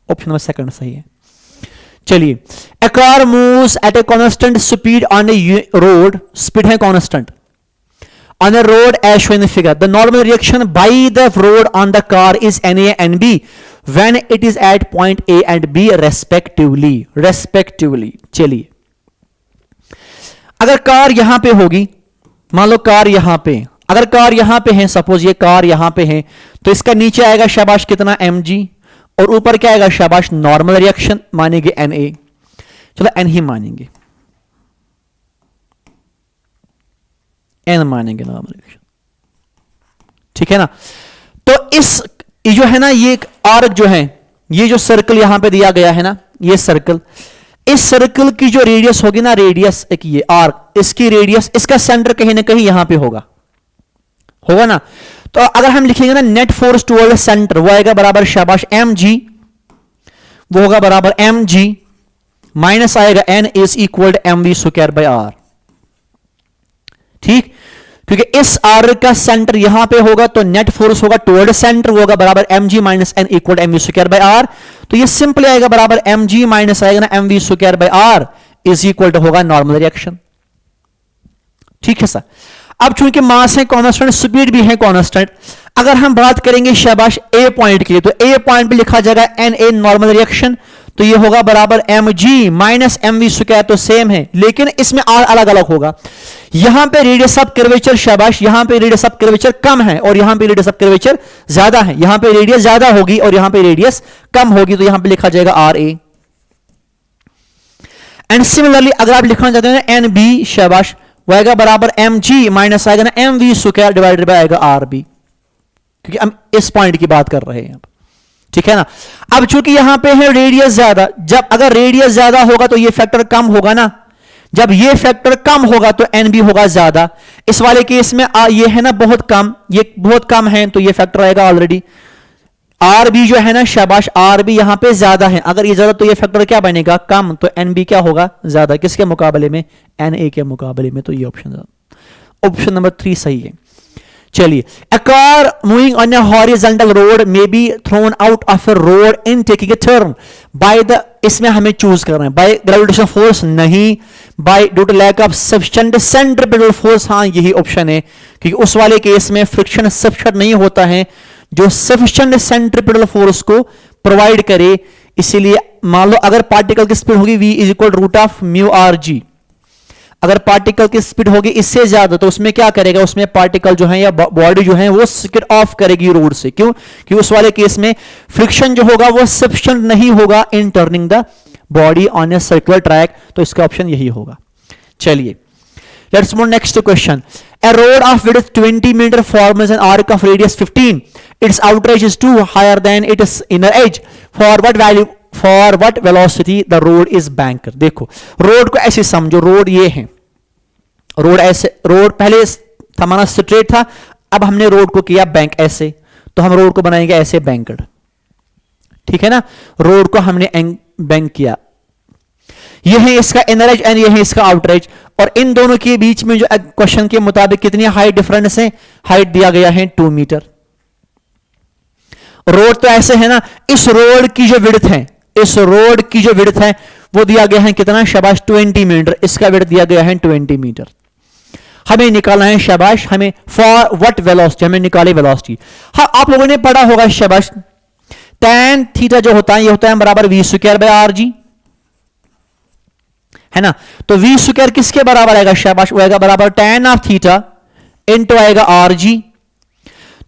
ऑप्शन नंबर सेकंड सही है। चलिए, a car moves at a constant speed on a road, speed है constant on a road as shown in the figure. The normal reaction by the road on the car is NA and B when it is at point A and B respectively. चलिए, अगर car यहां पे होगी, मान लो car यहां पे, अगर car यहां पे है, सपोज ये कार यहां पे है, तो इसका नीचे आएगा शाबाश कितना mg, और ऊपर क्या आएगा शाबाश नॉर्मल रिएक्शन, मानेंगे Na। चलो n ही मानेंगे, n मानेंगे नॉर्मल रिएक्शन, ठीक है ना। तो इस ये जो है ना, ये आर्क जो है, ये जो सर्कल यहां पे दिया गया है ना, ये सर्कल, इस सर्कल की जो रेडियस होगी ना, रेडियस एक ये आर्क, इसकी रेडियस, इसका सेंटर कहीं ना कहीं यहां पे होगा ना। तो अगर हम लिखेंगे ना नेट फोर्स टुवर्ड सेंटर, वो आएगा बराबर शाबाश mg, वो होगा बराबर mg माइनस आएगा n is equal to mv square by are. ठीक, क्योंकि इस आर का सेंटर यहां पे होगा, तो नेट फोर्स होगा टुवर्ड सेंटर, वो होगा बराबर mg minus n equal mv square by are. तो ये सिंपली आएगा बराबर mg माइनस आएगा ना mv square by R is equal to होगा नॉर्मल रिएक्शन। ठीक है सर। अब चूंकि मास है कांस्टेंट, स्पीड भी है कांस्टेंट, अगर हम बात करेंगे शाबाश ए पॉइंट की, तो ए पॉइंट पे लिखा जाएगा Na नॉर्मल रिएक्शन, तो ये होगा बराबर mg माइनस mv स्क्वायर, तो सेम है, लेकिन इसमें आर अलग अलग होगा। यहां पे रेडियस ऑफ कर्वेचर शाबाश, यहां पे रेडियस ऑफ कर्वेचर कम है और यहां पे रेडियस ऑफ कर्वेचर ज्यादा है, यहां पे रेडियस ज्यादा होगी और यहां पे रेडियस कम होगी, तो यहां पे लिखा जाएगा RA। एंड सिमिलरली अगर आप लिखना चाहते हैं NB शाबाश, वो आएगा बराबर mg माइनस आएगा ना mv स्क्वायर डिवाइडेड बाय आएगा RB, क्योंकि हम इस पॉइंट की बात कर रहे हैं। ठीक है ना। अब चूंकि यहां पे है रेडियस ज्यादा, जब अगर रेडियस ज्यादा होगा तो ये फैक्टर कम होगा ना, जब ये फैक्टर कम होगा तो NB होगा ज्यादा। इस वाले केस में ये है ना बहुत कम, ये बहुत कम है, तो ये फैक्टर आएगा ऑलरेडी। RB जो है ना शाबाश, RB यहां पे ज्यादा है, अगर ये ज्यादा तो ये फैक्टर क्या बनेगा कम, तो NB क्या होगा ज्यादा, किसके मुकाबले में? NA के मुकाबले में। तो ये ऑप्शन नंबर 3 सही है। चलिए, a car moving on a horizontal road may be thrown out of a road in taking a turn by the, इसमें हमें चूज करना है by gravitational force नहीं, by due to lack of sufficient centripetal force, हाँ यही option है, क्योंकि उस वाले केस में फ्रिक्शन सफिशिएंट नहीं होता है जो सफिशिएंट सेंट्रिपेटल फोर्स को प्रोवाइड करे। इसीलिए मान लो अगर पार्टिकल की स्पीड होगी v is equal root of mu R g, अगर पार्टिकल की स्पीड होगी इससे ज्यादा, तो उसमें क्या करेगा, उसमें पार्टिकल जो है या बॉडी जो है वो स्किड ऑफ करेगी रोड से। क्यों? क्योंकि उस वाले केस में फ्रिक्शन जो होगा वो सफिशिएंट नहीं होगा इन turning the body on a circular track, तो इसका ऑप्शन यही होगा। चलिए, let's move next question. A road of width 20 meter forms an arc of radius 15. Its outer edge is 2 higher than its inner edge. For what value, for what velocity the road is banked? देखो, road को ऐसे समझो, road ये है, road ऐसे, road पहले हमारा straight था, अब हमने रोड को किया बैंक ऐसे, तो हम रोड को बनाएंगे ऐसे बैंकड। ठीक है ना, रोड को हमने बैंक किया, यह है इसका इनर एज एंड यह है इसका आउटर एज, और इन दोनों के बीच में जो क्वेश्चन के मुताबिक कितनी हाइट डिफरेंस है, हाइट दिया गया है 2 मीटर। रोड तो ऐसे है ना, इस रोड की जो विड्थ है, इस रोड की जो विड्थ है वो दिया गया है कितना शाबाश 20 मीटर, इसका विड्थ दिया गया है 20 मीटर। हमें निकालना है शाबाश, हमें फॉर व्हाट वेलोसिटी, हमें निकाले वेलोसिटी। हाँ, आप लोगों ने पढ़ा होगा शाबाश, tan थीटा जो होता है ये होता है बराबर v square by R G, है ना। तो v स्क्वायर किसके बराबर आएगा शाबाश, वो आएगा बराबर tan ऑफ थीटा इनटू आएगा आर जी।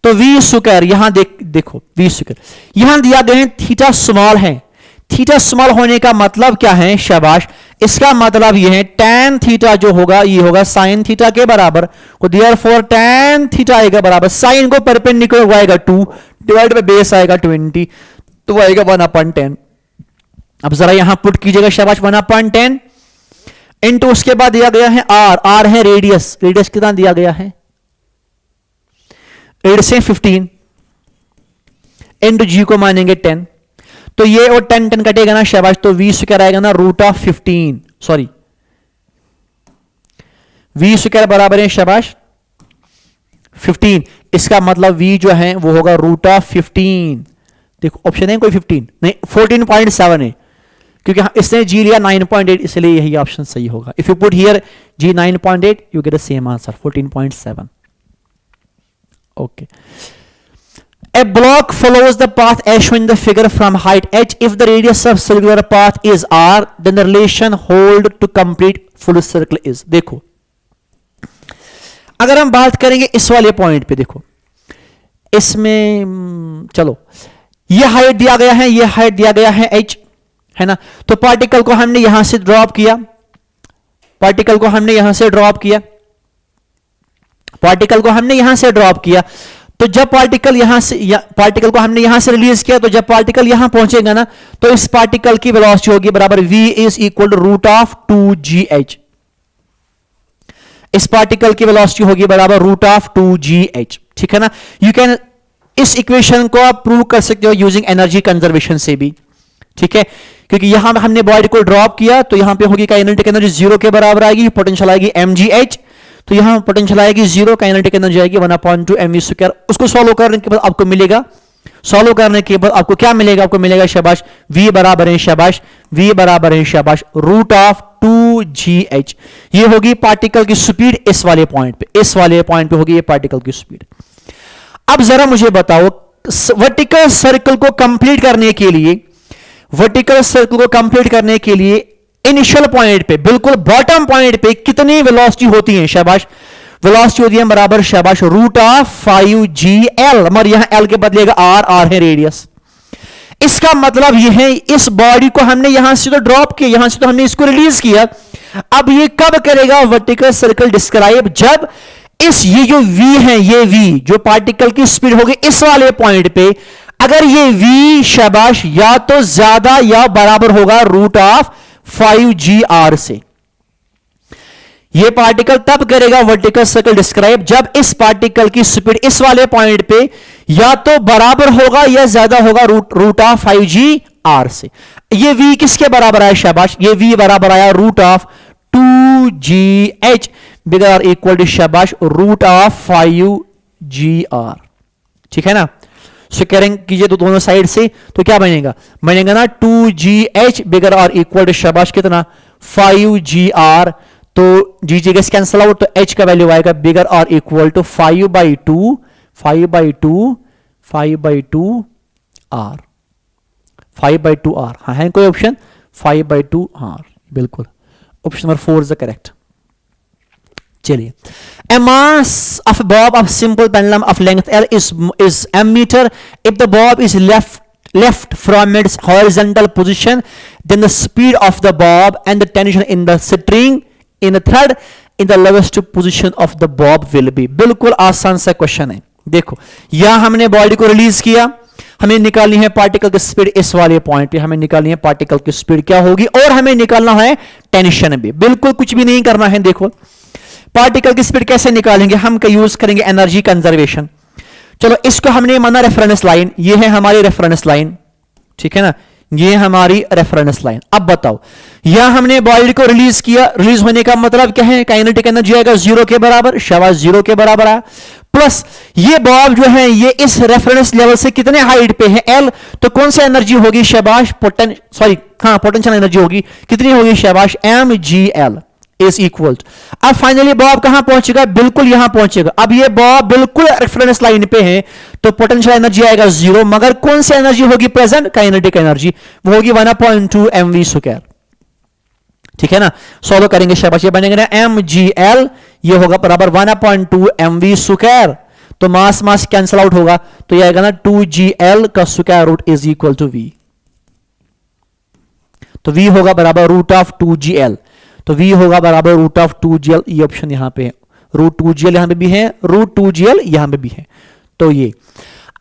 तो v स्क्वायर यहां देखो v स्क्वायर यहां दिया गया है, थीटा स्मॉल है, थीटा स्मॉल होने का मतलब क्या है? शाबाश, इसका मतलब यह है tan थीटा जो होगा ये होगा sin थीटा के बराबर, तो देयरफॉर tan थीटा आएगा बराबर, sin को परपेंडिकुलर आएगा 2 डिवाइड बाय बेस आएगा 20, तो आएगा 1/10। अब जरा यहां पुट कीजिएगा शाबाश, 1/10 इनटू उसके बाद दिया गया है r है रेडियस, रेडियस कितना दिया गया है? 8 से 15 इनटू g को मानेंगे 10, तो ये और 10 कटेगा ना शाबाश, तो v स्क्वायर आएगा ना √15, सॉरी v स्क्वायर बराबर है शाबाश 15, इसका मतलब v जो है वो होगा √15। देखो ऑप्शन है कोई 15 नहीं, 14.7 है, क्योंकि इसने g लिया 9.8, इसलिए यही ऑप्शन सही होगा। If you put here g 9.8 you get the same answer 14.7। Okay, a block follows the path as shown in the figure from height h. If the radius of circular path is r, then the relation hold to complete full circle is। देखो अगर हम बात करेंगे इस वाले point पे, देखो इसमें चलो ये हाइट दिया गया है, ये हाइट दिया गया है h, है ना, तो पार्टिकल को हमने यहां से ड्रॉप किया, पार्टिकल को हमने यहां से ड्रॉप किया, पार्टिकल को हमने यहां से ड्रॉप किया, तो जब पार्टिकल यहां से पार्टिकल को हमने यहां से रिलीज किया, तो जब पार्टिकल यहां पहुंचेगा ना, तो इस पार्टिकल की वेलोसिटी होगी बराबर v is equal to √2gh। इस पार्टिकल की वेलोसिटी होगी बराबर √2gh, ठीक है ना। यू कैन इस इक्वेशन को आप प्रूव कर सकते हो यूजिंग एनर्जी कंजर्वेशन से भी, ठीक है, क्योंकि यहां हमने बॉडी को ड्रॉप किया, तो यहां पे होगी काइनेटिक एनर्जी 0 के बराबर आएगी, पोटेंशियल आएगी mgh, तो यहां पोटेंशियल आएगी 0, काइनेटिक एनर्जी आएगी 1/2 mv स्क्वायर। उसको सॉल्व करने के बाद आपको मिलेगा, सॉल्व करने के बाद आपको क्या मिलेगा? आपको मिलेगा शाबाश v बराबर है शाबाश, v बराबर है शाबाश √2gh। ये होगी पार्टिकल की स्पीड इस वाले पॉइंट पे, इस वाले पॉइंट पे होगी ये पार्टिकल की स्पीड। अब जरा मुझे बताओ वर्टिकल सर्कल को कंप्लीट करने के लिए, वर्टिकल सर्कल को कंप्लीट करने के लिए इनिशियल पॉइंट पे, बिल्कुल बॉटम पॉइंट पे कितनी वेलोसिटी होती है? शाबाश, वेलोसिटी होती है बराबर शाबाश √5gl, मगर यहां l के बदलेगा r है रेडियस। इसका मतलब यह है इस बॉडी को हमने यहां से तो ड्रॉप किया, यहां से तो हमने इसको रिलीज किया, अब ये कब करेगा वर्टिकल सर्कल डिस्क्राइब? जब ये जो v है, ये v जो पार्टिकल की स्पीड होगी इस वाले पॉइंट पे, अगर ये v शाबाश या तो ज्यादा या बराबर होगा √5gr से, ये पार्टिकल तब करेगा वर्टिकल सर्कल डिस्क्राइब जब इस पार्टिकल की स्पीड इस वाले पॉइंट पे या तो बराबर होगा या ज्यादा होगा √5gr से। ये v किसके बराबर आया शाबाश? ये v बराबर आया √2gh bigger are equal to शाबाश √5gr, ठीक है ना। स्क्वायरिंग कीजिए तो दोनों साइड से, तो क्या बनेगा? बनेगा ना 2gh bigger are equal to शाबाश कितना? 5gr, तो g गैस कैंसिल आउट, तो h का वैल्यू आएगा बिगर और इक्वल टू 5/2 r, 5/2 r। हाँ है कोई ऑप्शन? 5/2 r, बिल्कुल option number 4 is the correct. चलिए, a mass of bob of simple pendulum of length L is m meter. If the bob is left from its horizontal position, then the speed of the bob and the tension in the string in the thread in the lowest position of the bob will be। बिल्कुल आसान सा question है। देखो यहां हमने body को release किया, हमें निकालनी है पार्टिकल की स्पीड इस वाले पॉइंट पे, हमें निकालनी है पार्टिकल की स्पीड क्या होगी, और हमें निकालना है टेंशन भी। बिल्कुल कुछ भी नहीं करना है। देखो पार्टिकल की स्पीड कैसे निकालेंगे? हम यूज करेंगे एनर्जी कंजर्वेशन। चलो इसको हमने माना रेफरेंस लाइन, ये है हमारी रेफरेंस लाइन, ठीक है ना, ये हमारी रेफरेंस लाइन। अब बताओ यहां हमने बॉडी को रिलीज किया, रिलीज होने का मतलब क्या है? काइनेटिक एनर्जी आएगा 0 के बराबर, शाबाश 0 के बराबर आया, प्लस ये बॉब जो है ये इस रेफरेंस लेवल से कितने हाइट पे है? L, तो कौन सी एनर्जी होगी शाबाश? पोटेंशियल एनर्जी होगी, कितनी होगी शाबाश? mgl is equal. अब फाइनली बॉब कहां पहुंचेगा? बिल्कुल यहां पहुंचेगा। अब ये बॉब बिल्कुल रेफरेंस लाइन पे है, तो पोटेंशियल एनर्जी आएगा 0, मगर कौन सी एनर्जी होगी प्रेजेंट? काइनेटिक एनर्जी, वो होगी 1/2 mv स्क्वायर, ठीक है ना। सॉल्व करेंगे शाबाश, ये बनेगा ना mgl, ये होगा बराबर 1/2 mv स्क्वायर, तो मास मास कैंसिल आउट होगा, तो ये आएगा ना 2gl का square root is equal to v। तो v होगा बराबर रूट ऑफ 2gl, तो v होगा बराबर रूट ऑफ 2gl, ये ऑप्शन यहां पे है, रूट 2gl यहां पे भी है, रूट 2gl यहां पे भी है। तो ये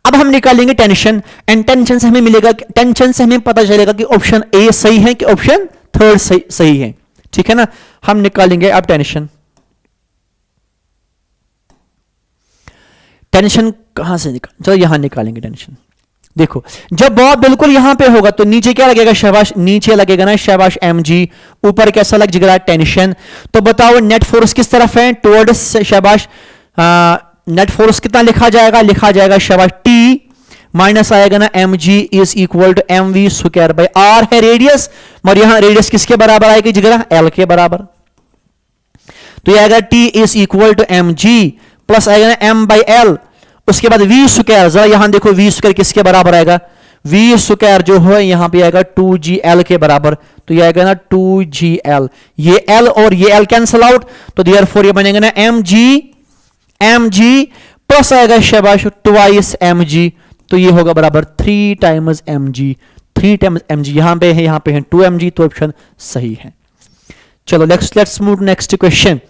अब हम निकालेंगे टेंशन, एंड टेंशन से हमें मिलेगा, टेंशन से हमें पता चलेगा कि ऑप्शन ए सही है कि ऑप्शन थर्ड सही है, ठीक है ना। हम निकालेंगे अब टेंशन, टेंशन कहां से निकाल, चलो यहां निकालेंगे टेंशन। देखो जब बॉब बिल्कुल यहां पे होगा तो नीचे क्या लगेगा शाबाश, नीचे लगेगा ना शाबाश mg, ऊपर कैसा लग जाएगा टेंशन। तो बताओ नेट फोर्स किस तरफ है, टुवर्ड्स शाबाश, नेट फोर्स कितना लिखा जाएगा शाबाश T माइनस आएगा ना mg is equal to mv square by r है रेडियस, और यहां रेडियस किसके बराबर आएगी जिगरा, l के बराबर। तो ये आएगा T is equal to mg plus आएगा ना m बाई l, उसके बाद v स्क्वायर, जरा यहां देखो v स्क्वायर किसके बराबर आएगा, v स्क्वायर जो है यहां पे आएगा 2gl के बराबर, तो ये आएगा ना 2gl, ये l और ये l कैंसिल आउट, तो देयरफॉर ये बनेगा ना mg प्लस आएगा शाबाश ट्वाइस mg, तो ये होगा बराबर 3 टाइम्स mg, यहां पे है 2 mg, तो ऑप्शन सही है। चलो let's move next question.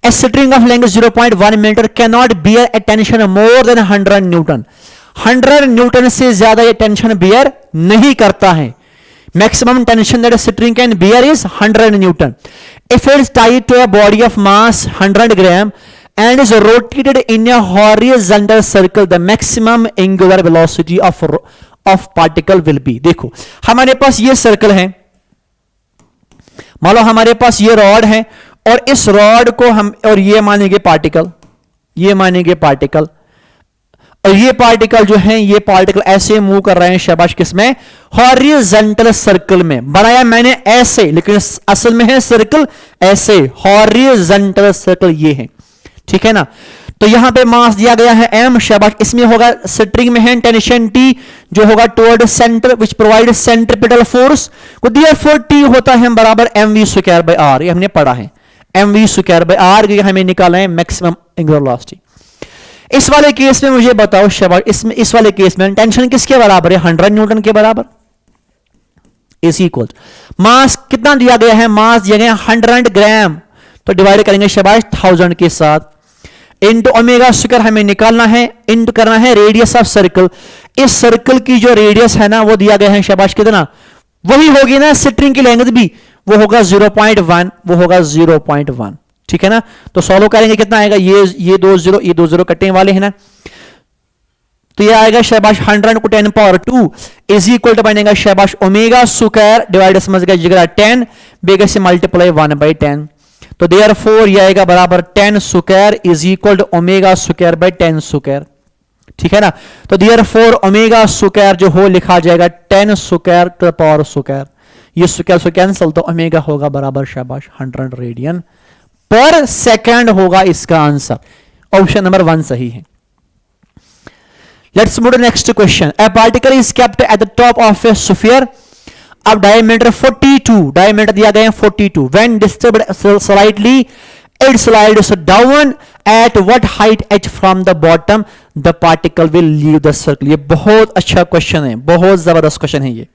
A string of length 0.1 metre cannot bear a tension more than 100 newton, 100 newton से ज्यादा ये टेंशन बियर नहीं करता है। Maximum tension that a string can bear is 100 newton. If it is tied to a body of mass 100 gram and is rotated in a horizontal circle, the maximum angular velocity of particle will be। देखो हमारे पास ये circle है, मान लो हमारे पास ये rod है, और इस रॉड को हम और ये मानेंगे पार्टिकल, और ये पार्टिकल जो है, ये पार्टिकल ऐसे मूव कर रहे हैं शाबाश किसमें, हॉरिजॉन्टल सर्कल में। बनाया मैंने ऐसे, लेकिन असल में है सर्कल ऐसे, हॉरिजॉन्टल सर्कल ये है, ठीक है ना। तो यहां पे मास दिया गया है m, शाबाश, इसमें होगा स्ट्रिंग में है टेंशन T जो होगा toward centre which provide centripetal force, therefore T होता है बराबर mv स्क्वायर बाय r, ये हमने पढ़ा है mv स्क्वायर बाय r, क्योंकि हमें निकालना है मैक्सिमम एंगुलर वेलोसिटी। इस वाले केस में मुझे बताओ शाबाश, इस वाले केस में टेंशन किसके बराबर है, 100 न्यूटन के बराबर, इज इक्वल मास कितना दिया गया है, मास दिया गया 100 ग्राम, तो डिवाइड करेंगे शाबाश 1000 के साथ, इंटू ओमेगा स्क्वायर हमें निकालना है, इंटू करना है रेडियस ऑफ सर्कल। इस सर्कल की जो रेडियस है ना वो दिया गया है शाबाश कितना, वही होगी ना स्ट्रिंग की लेंथ भी, वो होगा 0.1, ठीक है ना। तो सॉल्व करेंगे कितना आएगा, ये 2 0 कटने वाले हैं ना, तो ये आएगा शाबाश 100 को 10 पावर 2 इज इक्वल टू बनेगा शाबाश ओमेगा स्क्वायर डिवाइड समझ गया जिगरा 10 बेगे से मल्टीप्लाई 1/10, तो देयरफॉर ये आएगा बराबर 10 square is equal to omega square by 10 square, ठीक है ना। तो देयरफॉर ओमेगा स्क्वायर जो हो लिखा जाएगा 10 square to the power square, ये स्क्वायर से कैंसिल, तो ओमेगा होगा बराबर शाबाश 100 रेडियन पर सेकंड होगा इसका आंसर, ऑप्शन नंबर 1 सही है। Let's move to next question. A particle is kept at the top of a sphere, अब डायमीटर 42, डायमीटर दिया गया है 42, when disturbed slightly it slides down at what height h from the bottom the particle will leave the circle. ये बहुत अच्छा question है, बहुत जबरदस्त क्वेश्चन है ये।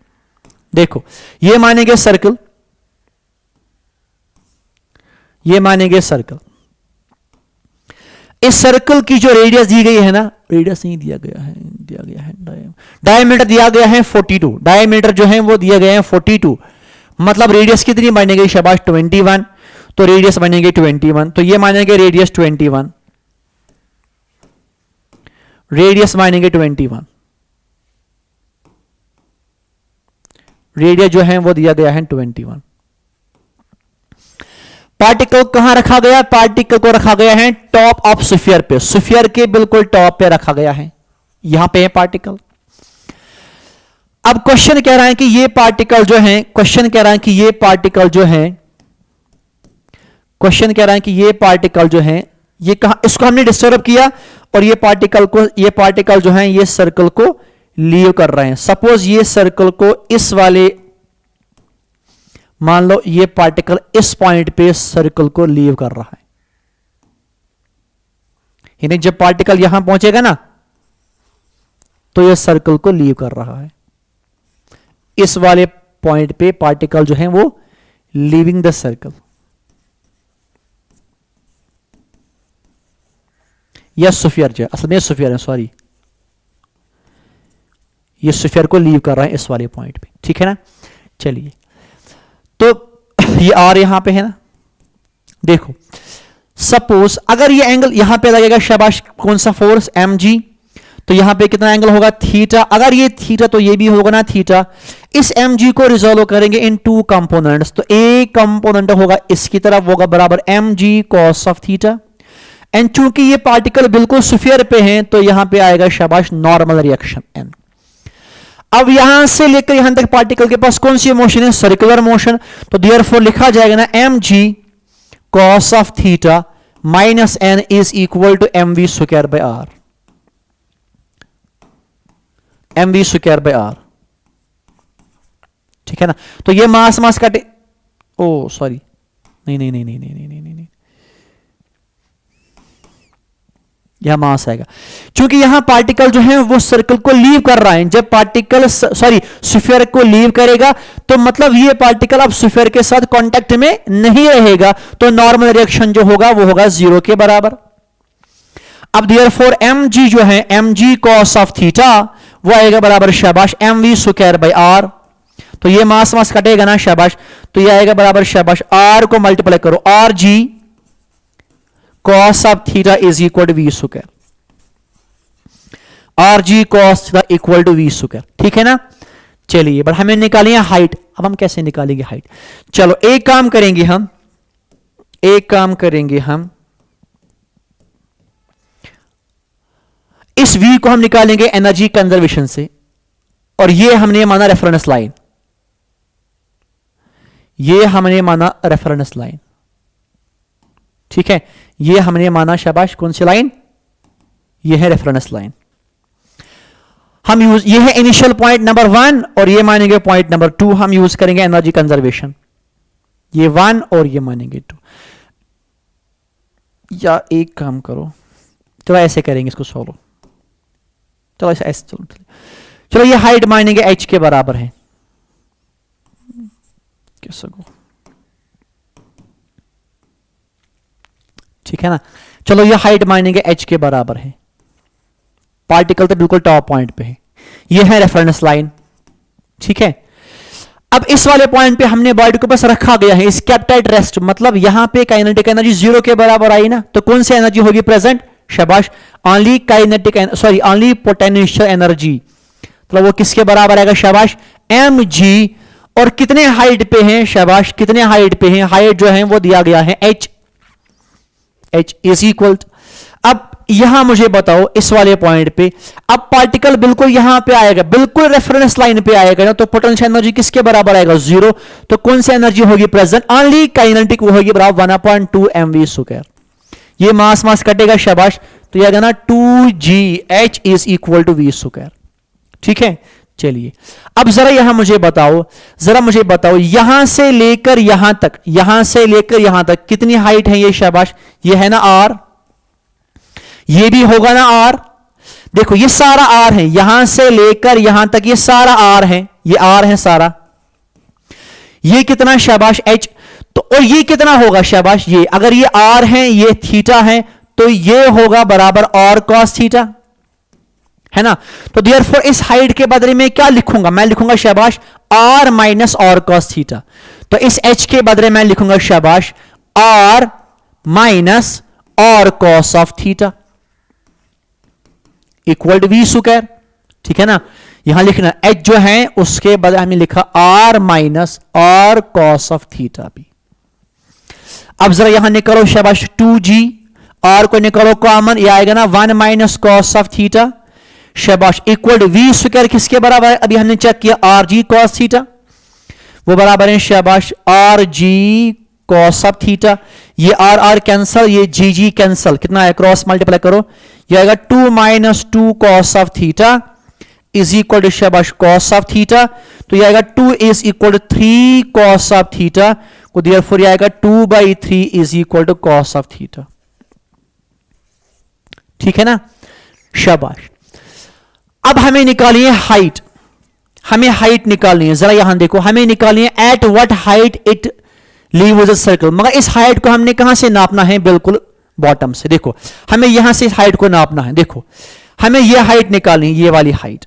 देखो ये मानेंगे सर्कल, ये मानेंगे सर्कल, इस सर्कल की जो रेडियस दी गई है ना, रेडियस नहीं दिया गया है डायमीटर दिया गया है 42, डायमीटर जो है वो दिया गया है 42, मतलब रेडियस कितनी बनेगी शाबाश 21, तो रेडियस बनेगी 21, तो ये मानेंगे रेडियस 21, रेडियस मानेंगे 21, रेडियस जो है वो दिया गया है 21। पार्टिकल कहां रखा गया, पार्टिकल को रखा गया है टॉप ऑफ स्फीयर पे, स्फीयर के बिल्कुल टॉप पे रखा गया है, यहां पे है पार्टिकल। अब क्वेश्चन कह रहा है कि ये पार्टिकल जो है, क्वेश्चन कह रहा है कि ये पार्टिकल जो है, क्वेश्चन कह रहा है कि ये पार्टिकल जो है ये कहां, इसको हमने डिस्टर्ब किया और ये पार्टिकल जो है ये सर्कल को लीव कर रहे हैं। सपोज ये सर्कल को इस वाले, मान लो ये पार्टिकल इस पॉइंट पे सर्कल को लीव कर रहा है, यानी जब पार्टिकल यहां पहुंचेगा ना तो ये सर्कल को लीव कर रहा है, इस वाले पॉइंट पे पार्टिकल जो है वो leaving the circle, yes sphere जो असल में स्फीयर है, सॉरी ये स्फीयर को लीव कर रहा है इस वाले पॉइंट पे, ठीक है ना। चलिए तो ये आर यहां पे है ना, देखो सपोज अगर ये एंगल यहां पे लगेगा, शाबाश, कौन सा फोर्स एम जी, तो यहां पे कितना एंगल होगा थीटा, अगर ये थीटा तो ये भी होगा ना थीटा। इस एम जी को रिजोल्व करेंगे इन टू कंपोनेंट्स, तो एक कंपोनेंट होगा इसकी तरफ होगा बराबर m g cos of theta, and चूंकि ये पार्टिकल बिल्कुल स्फीयर पे हैं तो यहां पे आएगा शाबाश नॉर्मल रिएक्शन एन। अब यहां से लेकर यहां तक पार्टिकल के पास कौन सी मोशन है, सर्कुलर मोशन, तो देयरफॉर लिखा जाएगा ना m g cos of theta minus n is equal to m v square by r, m v square by are, ठीक है ना। तो ये मास मास काटे, ओ सॉरी, नहीं नहीं नहीं नहीं नहीं नहीं नहीं नहीं, यह मास आएगा, क्योंकि यहां पार्टिकल जो है वो सर्कल को लीव कर रहा है। जब पार्टिकल सॉरी स्फीयर को लीव करेगा तो मतलब ये पार्टिकल अब स्फीयर के साथ कांटेक्ट में नहीं रहेगा, तो नॉर्मल रिएक्शन जो होगा वो होगा 0 के बराबर। अब देयरफॉर एम जी जो है m g cos of theta वो आएगा बराबर शाबाश m v square by are, तो ये मास मास कटेगा ना शाबाश, तो ये आएगा बराबर शाबाश आर को मल्टीप्लाई करो r g cos of theta is equal to v square, r g cos theta equal to v square, ठीक है ना। चलिए बट हमें निकाली है हाइट, अब हम कैसे निकालेंगे हाइट, चलो एक काम करेंगे हम इस v को हम निकालेंगे एनर्जी कंजर्वेशन से, और ये हमने माना रेफरेंस लाइन, ये हमने माना रेफरेंस लाइन, ठीक है, ये हमने माना शाबाश कौन सी लाइन, ये है रेफरेंस लाइन। हम यूज ये है इनिशियल पॉइंट नंबर 1 और ये मानेंगे पॉइंट नंबर 2, हम यूज करेंगे एनर्जी कंजर्वेशन, ये 1 और ये मानेंगे 2। या एक काम करो, चलो ऐसे करेंगे इसको सॉल्व, चलो ऐसे चलो ये हाइट मानेंगे h के बराबर है, कैसे को, ठीक है ना। चलो ये हाइट मानेंगे h के बराबर है, पार्टिकल तो बिल्कुल टॉप पॉइंट पे है, ये है रेफरेंस लाइन, ठीक है। अब इस वाले पॉइंट पे हमने बॉडी को बस रखा गया है, इस कैप्टाइट रेस्ट, मतलब यहां पे काइनेटिक एनर्जी 0 के बराबर आई ना, तो कौन सी एनर्जी होगी प्रेजेंट, शाबाश only kinetic sorry only potential energy, मतलब वो किसके बराबर आएगा शाबाश एम जी, और कितने हाइट पे हैं शाबाश, कितने हाइट पे हैं, हाइट जो है वो दिया गया है h इज इक्वल। अब यहां मुझे बताओ इस वाले पॉइंट पे अब पार्टिकल बिल्कुल यहां पे आएगा, बिल्कुल रेफरेंस लाइन पे आएगा ना, तो पोटेंशियल एनर्जी किसके बराबर आएगा 0, तो कौन सी एनर्जी होगी प्रेजेंट ओनली काइनेटिक, वो होगी बराबर 1/2 mv स्क्वायर, ये मास कटेगा शाबाश, तो यह आएगा ना 2gh is equal to v square, ठीक है। चलिए अब जरा यहां मुझे बताओ यहां से लेकर यहां तक कितनी हाइट है ये शाबाश, ये है ना r, ये भी होगा ना r, देखो ये सारा r है, यहां से लेकर यहां तक ये सारा r है, ये r है सारा, ये कितना शाबाश h, तो और ये कितना होगा शाबाश, ये अगर ये r है ये थीटा है तो ये होगा बराबर r cos थीटा, है ना। तो देयरफॉर इस हाइट के बदले में क्या लिखूंगा, मैं लिखूंगा शाबाश r minus r cos theta, तो इस h के बदले में लिखूंगा शाबाश r minus r cos of theta equal to v square, ठीक है ना। यहां लिखना h जो है उसके बदले हमने लिखा r minus r cos of theta भी। अब जरा यहां निकालो शाबाश 2g, r को निकालो कॉमन, ये आएगा ना 1 माइनस cos ऑफ थीटा शाबाश इक्वल टू वी स्क्वायर, किसके बराबर है, अभी हमने चेक किया आर जी कॉस थीटा, वो बराबर है शाबाश are g cos of theta, ये आर आर कैंसल, ये जी जी कैंसल, कितना है क्रॉस मल्टीप्लाई करो, ये आएगा 2 minus 2 cos of theta is equal to शाबाश कॉस ऑफ थीटा, तो ये आएगा 2 is equal to 3 cos of theta, को देयरफॉर ये आएगा 2/3 is equal to cos of theta, ठीक है ना शाबाश। अब हमें निकालिए हाइट, हमें हाइट निकालनी है, जरा यहां देखो, हमें निकालनी है eight what height it leaves a circle. मगर इस हाइट को हमने कहां से नापना है? बिल्कुल बॉटम से। देखो हमें यहां से हाइट को नापना है। देखो हमें यह हाइट निकालनी है, ये वाली हाइट,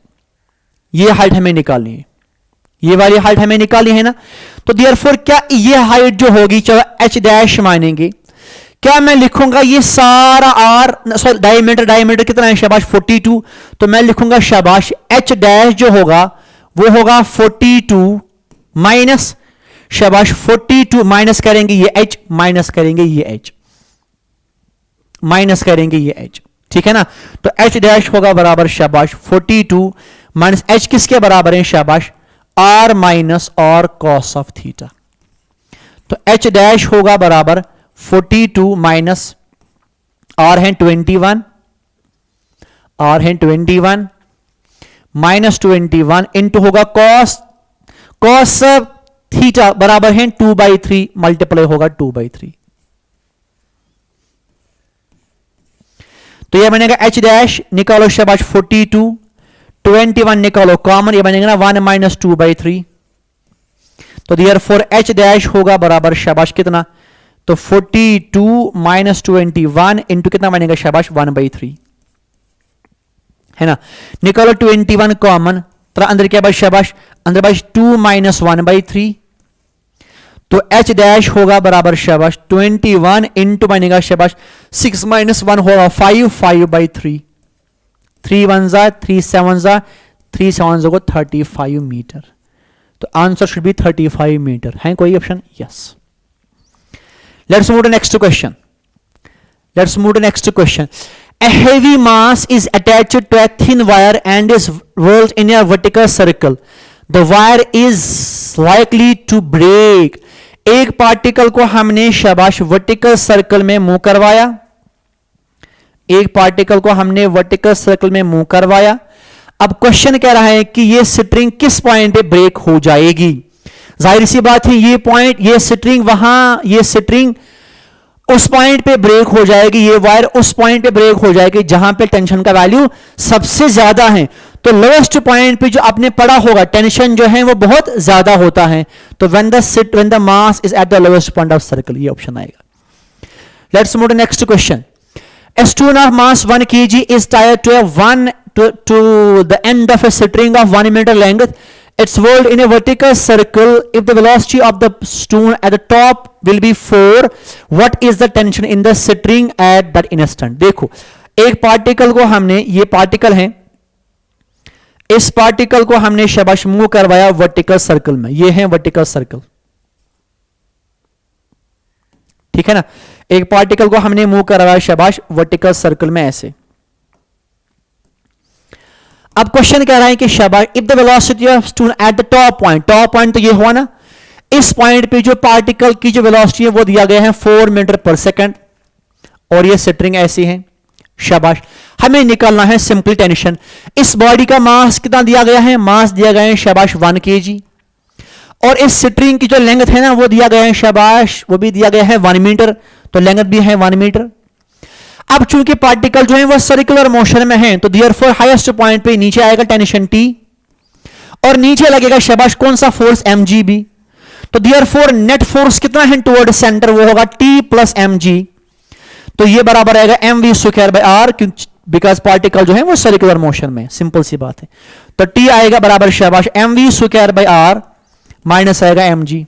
ये हाइट हमें निकालनी है, ये वाली हाइट हमें निकालनी है ना। तो देयरफॉर क्या ये हाइट जो होगी, चलो एच डैश मानेंगे, क्या मैं लिखूंगा ये सारा आर, सॉरी डायमीटर, डायमीटर कितना है शाबाश 42, तो मैं लिखूंगा शाबाश एच डैश जो होगा वो होगा 42 माइनस, शाबाश 42 माइनस करेंगे ये एच, माइनस करेंगे ये एच, माइनस करेंगे ये एच, ठीक है ना। तो एच डैश होगा बराबर शाबाश 42 माइनस एच किसके बराबर है शाबाश, आर माइनस और कॉस ऑफ थीटा। तो एच डैश होगा बराबर 42 माइनस आर है 21, आर है 21 माइनस 21 इंटू होगा कॉस, कॉस थीटा बराबर है 2/3 मल्टीप्लाई होगा 2/3। तो यह बनेगा एच डैश, निकालो शाबाश 42, 21 निकालो कॉमन, ये बनेगा ना 1 माइनस 2/3। तो देयरफॉर एच डैश होगा बराबर शाबाश कितना, तो 42 माइनस 21 इंटू कितना बनेगा शाबाश 1/3, है ना। निकालो 21 कॉमन, तो अंदर क्या बात शाबाश, अंदर बाश 2 माइनस 1/3। तो एच डैश होगा बराबर शाबाश 21 इंटू बनेगा शाबाश 6 माइनस 1 होगा 5, 5/3, 3 1 जा 3 7 जा 3 7 को 35 मीटर। तो आंसर शुड बी 35 मीटर। है कोई option? Yes. Let's move to next question, let's move to next question. A heavy mass is attached to a thin wire and is whirled in a vertical circle. The wire is likely to break. एक particle को हमने शाबाश vertical circle में move करवाया, एक particle को हमने vertical circle में मूव करवाया। अब क्वेश्चन कह रहा है कि ये स्ट्रिंग किस पॉइंट पे ब्रेक हो जाएगी। जाहिर सी बात है ये पॉइंट, ये स्ट्रिंग वहां, ये स्ट्रिंग उस पॉइंट पे ब्रेक हो जाएगी, ये वायर उस पॉइंट पे ब्रेक हो जाएगी जहां पे टेंशन का वैल्यू सबसे ज्यादा है। तो लोएस्ट पॉइंट पे जो आपने पढ़ा होगा टेंशन जो है वो बहुत ज्यादा होता है। तो when the mass is at the lowest point of circle, ये ऑप्शन आएगा। Let's move to next question. A stone of mass 1 kg is tied to the end of a string of 1 meter length. It's whirled in a vertical circle. If the velocity of the stone at the top will be 4, what is the tension in the string at that instant? देखो एक particle को हमने, ये particle है, इस particle को हमने शाबाश मूव करवाया वर्टिकल सर्कल में, ये है वर्टिकल सर्कल, ठीक है ना। एक पार्टिकल को हमने मूव करवाया शाबाश वर्टिकल सर्कल में ऐसे। अब क्वेश्चन कह रहा है कि शाबाश if the velocity of stone eight the top point, top point तो ये हुआ ना, इस पॉइंट पे जो पार्टिकल की जो वेलोसिटी है वो दिया गया है 4 मीटर पर सेकंड और ये स्ट्रिंग ऐसी है शाबाश। हमें निकालना है सिंपल टेंशन। इस बॉडी का मास कितना दिया गया है, मास दिया गया है शाबाश 1 kg और इस स्ट्रिंग की जो लेंथ है ना वो दिया गया है शाबाश, वो भी दिया गया है 1 मीटर, तो लेंथ भी है 1 मीटर। अब चूंकि पार्टिकल जो है वो सर्कुलर मोशन में है तो देयरफॉर हाईएस्ट पॉइंट पे नीचे आएगा टेंशन T और नीचे लगेगा शाबाश कौन सा फोर्स mgb। तो देयरफॉर नेट फोर्स कितना है टुवर्ड सेंटर, वो होगा T प्लस mg। तो ये बराबर आएगा mv square by r, because particle जो है वो सर्कुलर मोशन में, सिंपल सी बात है। तो T आएगा बराबर शाबाश mv square by r minus आएगा mg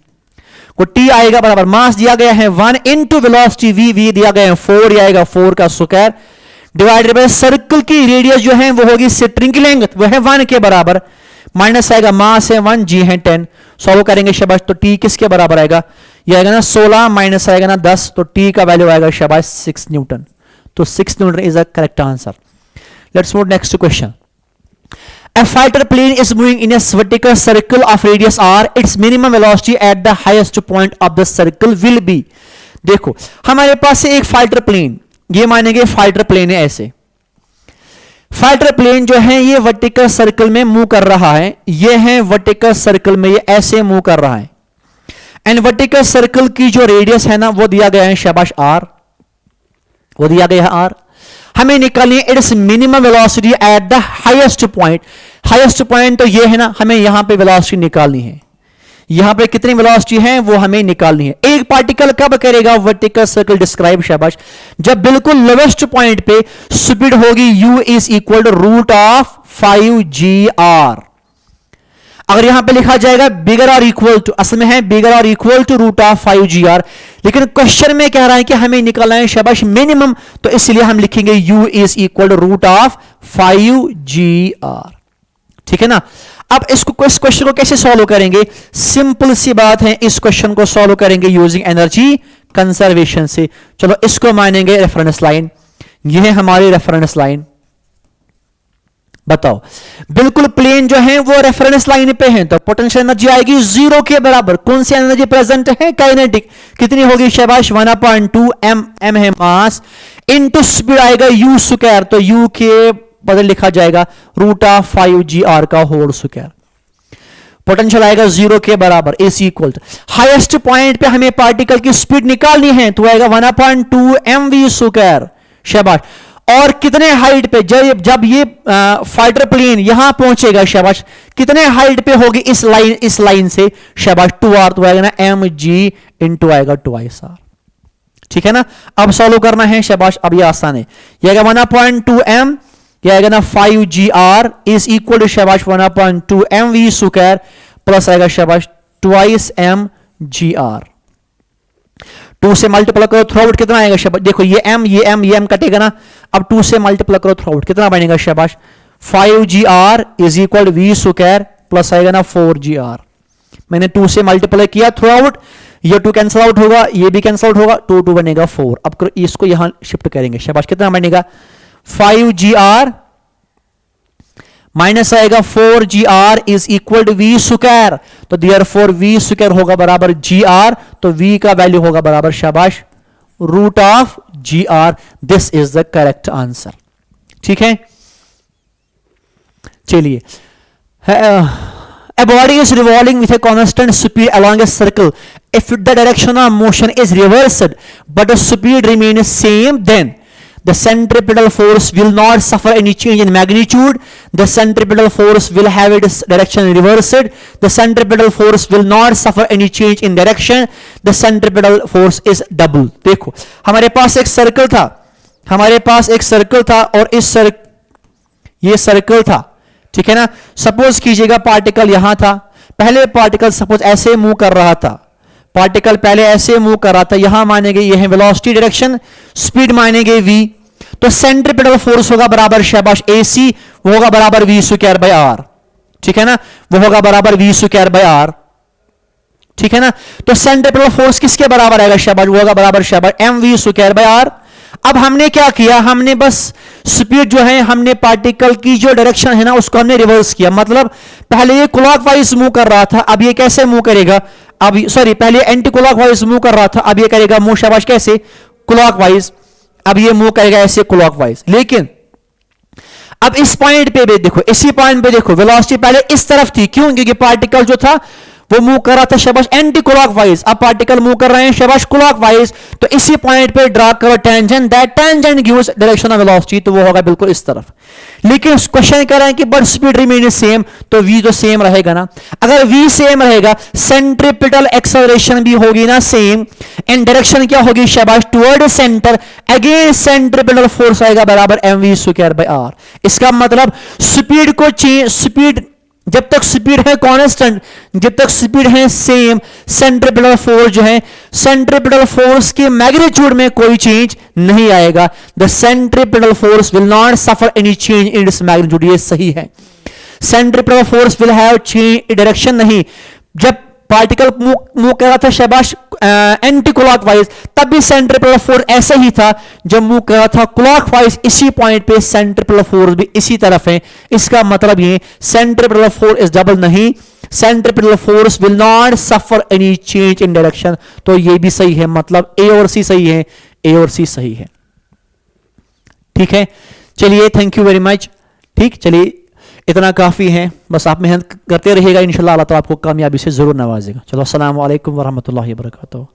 को T आएगा बराबर मास दिया गया है 1 इंटू वेलोसिटी v दिया गया है 4, ये आएगा 4 का स्क्वायर डिवाइडेड बाय सर्कल की रेडियस जो है वो होगी स्ट्रिंग की लेंथ, वो है 1 के बराबर, माइनस आएगा मास है 1, g है 10। सॉल्व करेंगे शाबाश तो T किसके बराबर आएगा, ये आएगा ना 16 माइनस आएगा ना 10, तो T का वैल्यू आएगा शाबाश 6 न्यूटन। तो 6 Newton is a correct answer. Let's move next question. A fighter plane is moving in a vertical circle of radius r. Its minimum velocity at the highest point of the circle will be. देखो हमारे पास एक fighter plane, ये मानेंगे fighter plane है ऐसे, fighter plane जो है ये वर्टिकल सर्कल में मूव कर रहा है, ये है वर्टिकल सर्कल में ये ऐसे मूव कर रहा है एंड वर्टिकल सर्कल की जो रेडियस है ना वो दिया गया है शाबाश r, वो दिया गया है r। हमें निकालनी है it's minimum velocity at the highest point. Highest point तो ये है ना, हमें यहां पे वेलोसिटी निकालनी है, यहां पे कितनी वेलोसिटी है वो हमें निकालनी है। एक पार्टिकल कब करेगा वर्टिकल सर्कल डिस्क्राइब, शाबाश, जब बिल्कुल लोवेस्ट पॉइंट पे स्पीड होगी u is equal to root of 5gr। अगर यहां पे लिखा जाएगा बिगर और इक्वल टू, असल में है बिगर और equal to root of 5gr, लेकिन क्वेश्चन में कह रहा है कि हमें निकालना है शाबाश मिनिमम, तो इसलिए हम लिखेंगे u is equal to root of 5gr। ठीक है ना। अब इस क्वेश्चन को कैसे सॉल्व करेंगे, सिंपल सी बात है, इस क्वेश्चन को सॉल्व करेंगे यूजिंग एनर्जी कंजर्वेशन से। चलो इसको मानेंगे रेफरेंस लाइन, यह है हमारी रेफरेंस लाइन। बताओ बिल्कुल प्लेन जो है वो रेफरेंस लाइन पे है, तो पोटेंशियल एनर्जी आएगी जीरो के बराबर। कौन सी एनर्जी प्रेजेंट है, काइनेटिक, कितनी होगी शाबाश 1/2 m, m है मास, इनटू स्पीड आएगा u स्क्वायर, तो u के बदल लिखा जाएगा रूट ऑफ 5gr का होल स्क्वायर। पोटेंशियल आएगा जीरो के बराबर, is equal to highest point पे हमें पार्टिकल की स्पीड निकालनी है, तो आएगा 1/2 mv स्क्वायर, शाबाश। और कितने हाइट पे, जब ये फाइटर प्लेन यहां पहुंचेगा, शाबाश, कितने हाइट पे होगी इस लाइन से, शाबाश 2r, तो आएगा ना mg इंटू आएगा 2r। ठीक है ना। अब सॉल्व करना है, शाबाश, अब ये आसान है, ये आएगा 1/2 m, ये आएगा ना 5gr इज इक्वल टू शाबाश 1/2 mv स्क्वायर प्लस आएगा शाबाश 2 mgr। 2 से मल्टीप्लाई करो थ्रू आउट कितना आएगा शाबाश, देखो ये m कटेगा ना, अब 2 से मल्टीप्लाई करो थ्रू आउट कितना बनेगा शाबाश 5gr is equal to v square plus आएगा ना 4gr। मैंने 2 से मल्टीप्लाई किया थ्रू आउट, ये 2 कैंसिल आउट होगा, ये भी कैंसिल आउट होगा, 2 बनेगा 4। अब इसको यहां शिफ्ट करेंगे, शाबाश कितना बनेगा 5gr माइनस आएगा 4gr is equal to v square, तो देयरफॉर v स्क्वायर होगा बराबर gr, तो v का वैल्यू होगा बराबर शाबाश root of gr। This is the correct answer. ठीक है, चलिए, a body is revolving with a constant speed along a circle. If the direction of motion is reversed but the speed remains same, then the centripetal force will not suffer any change in magnitude. The centripetal force will have its direction reversed. The centripetal force will not suffer any change in direction. The centripetal force is double. देखो हमारे पास एक circle था, और ये circle था, ठीक है ना। सपोज कीजिएगा पार्टिकल यहां था, पहले पार्टिकल सपोज ऐसे मूव कर रहा था, यहां मानेंगे ये है वेलोसिटी डायरेक्शन, स्पीड मानेंगे v, तो सेंट्रीपिटल फोर्स होगा बराबर शाबाश ac, वो होगा बराबर v स्क्वायर बाय r। ठीक है ना, वो होगा बराबर v स्क्वायर बाय r। ठीक है ना, तो सेंट्रीपिटल फोर्स किसके बराबर आएगा शाबाश, वो होगा बराबर शाबाश mv स्क्वायर बाय r। अब हमने क्या किया, हमने बस स्पीड जो है, हमने पार्टिकल की जो डायरेक्शन है ना उसको हमने रिवर्स किया, मतलब पहले ये क्लॉकवाइज मूव कर रहा था, अब ये कैसे मूव करेगा, अब सॉरी पहले एंटी क्लॉकवाइज मूव कर रहा था, अब ये करेगा मूव शाबाश कैसे क्लॉकवाइज, अब ये मूव करेगा ऐसे क्लॉकवाइज। लेकिन अब इस पॉइंट पे भी देखो, इसी पॉइंट पे देखो वेलोसिटी पहले इस तरफ थी, क्यों, क्योंकि पार्टिकल जो था वो मूव कर रहा था शाबाश एंटी क्लॉकवाइज, अब पार्टिकल मूव कर रहे हैं शाबाश क्लॉकवाइज, तो इसी पॉइंट पे ड्रा करो tangent, that tangent gives direction of velocity, तो वो होगा बिल्कुल इस तरफ। लेकिन क्वेश्चन कह रहे हैं कि बट स्पीड रिमेन सेम, तो v तो सेम रहेगा ना, अगर v सेम रहेगा सेंट्रीपिटल एक्सेलरेशन भी होगी ना सेम, एंड डायरेक्शन क्या होगी शाबाश toward centre, again centripetal force आएगा बराबर mv स्क्वायर बाय r। इसका मतलब स्पीड को स्पीड जब तक स्पीड है कांस्टेंट, जब तक स्पीड है सेम, सेंट्रीपिटल फोर्स जो है, सेंट्रीपिटल फोर्स के मैग्नीट्यूड में कोई चेंज नहीं आएगा। The centripetal force will not suffer any change in its magnitude, ये सही है। Centripetal force will have change direction नहीं, जब पार्टिकल मूव कर रहा था शाबाश एंटी क्लॉकवाइज, तब भी सेंट्रीपिटल फोर्स ऐसा ही था, जब मूव कर रहा था क्लॉकवाइज इसी पॉइंट पे सेंट्रीपिटल फोर्स भी इसी तरफ है। इसका मतलब ये सेंट्रीपिटल फोर्स इज डबल नहीं, centripetal force will not suffer any change in direction, तो ये भी सही है, मतलब ए और सी सही है, ए और सी सही है। ठीक है, चलिए थैंक यू वेरी मच। ठीक, चलिए इतना काफी है, बस आप मेहनत करते रहिएगा, इंशाल्लाह अल्लाह ताला आपको कामयाबी से जरूर नवाजेगा। चलो अस्सलाम वालेकुम वरहमतुल्लाहि वबरकातुहू।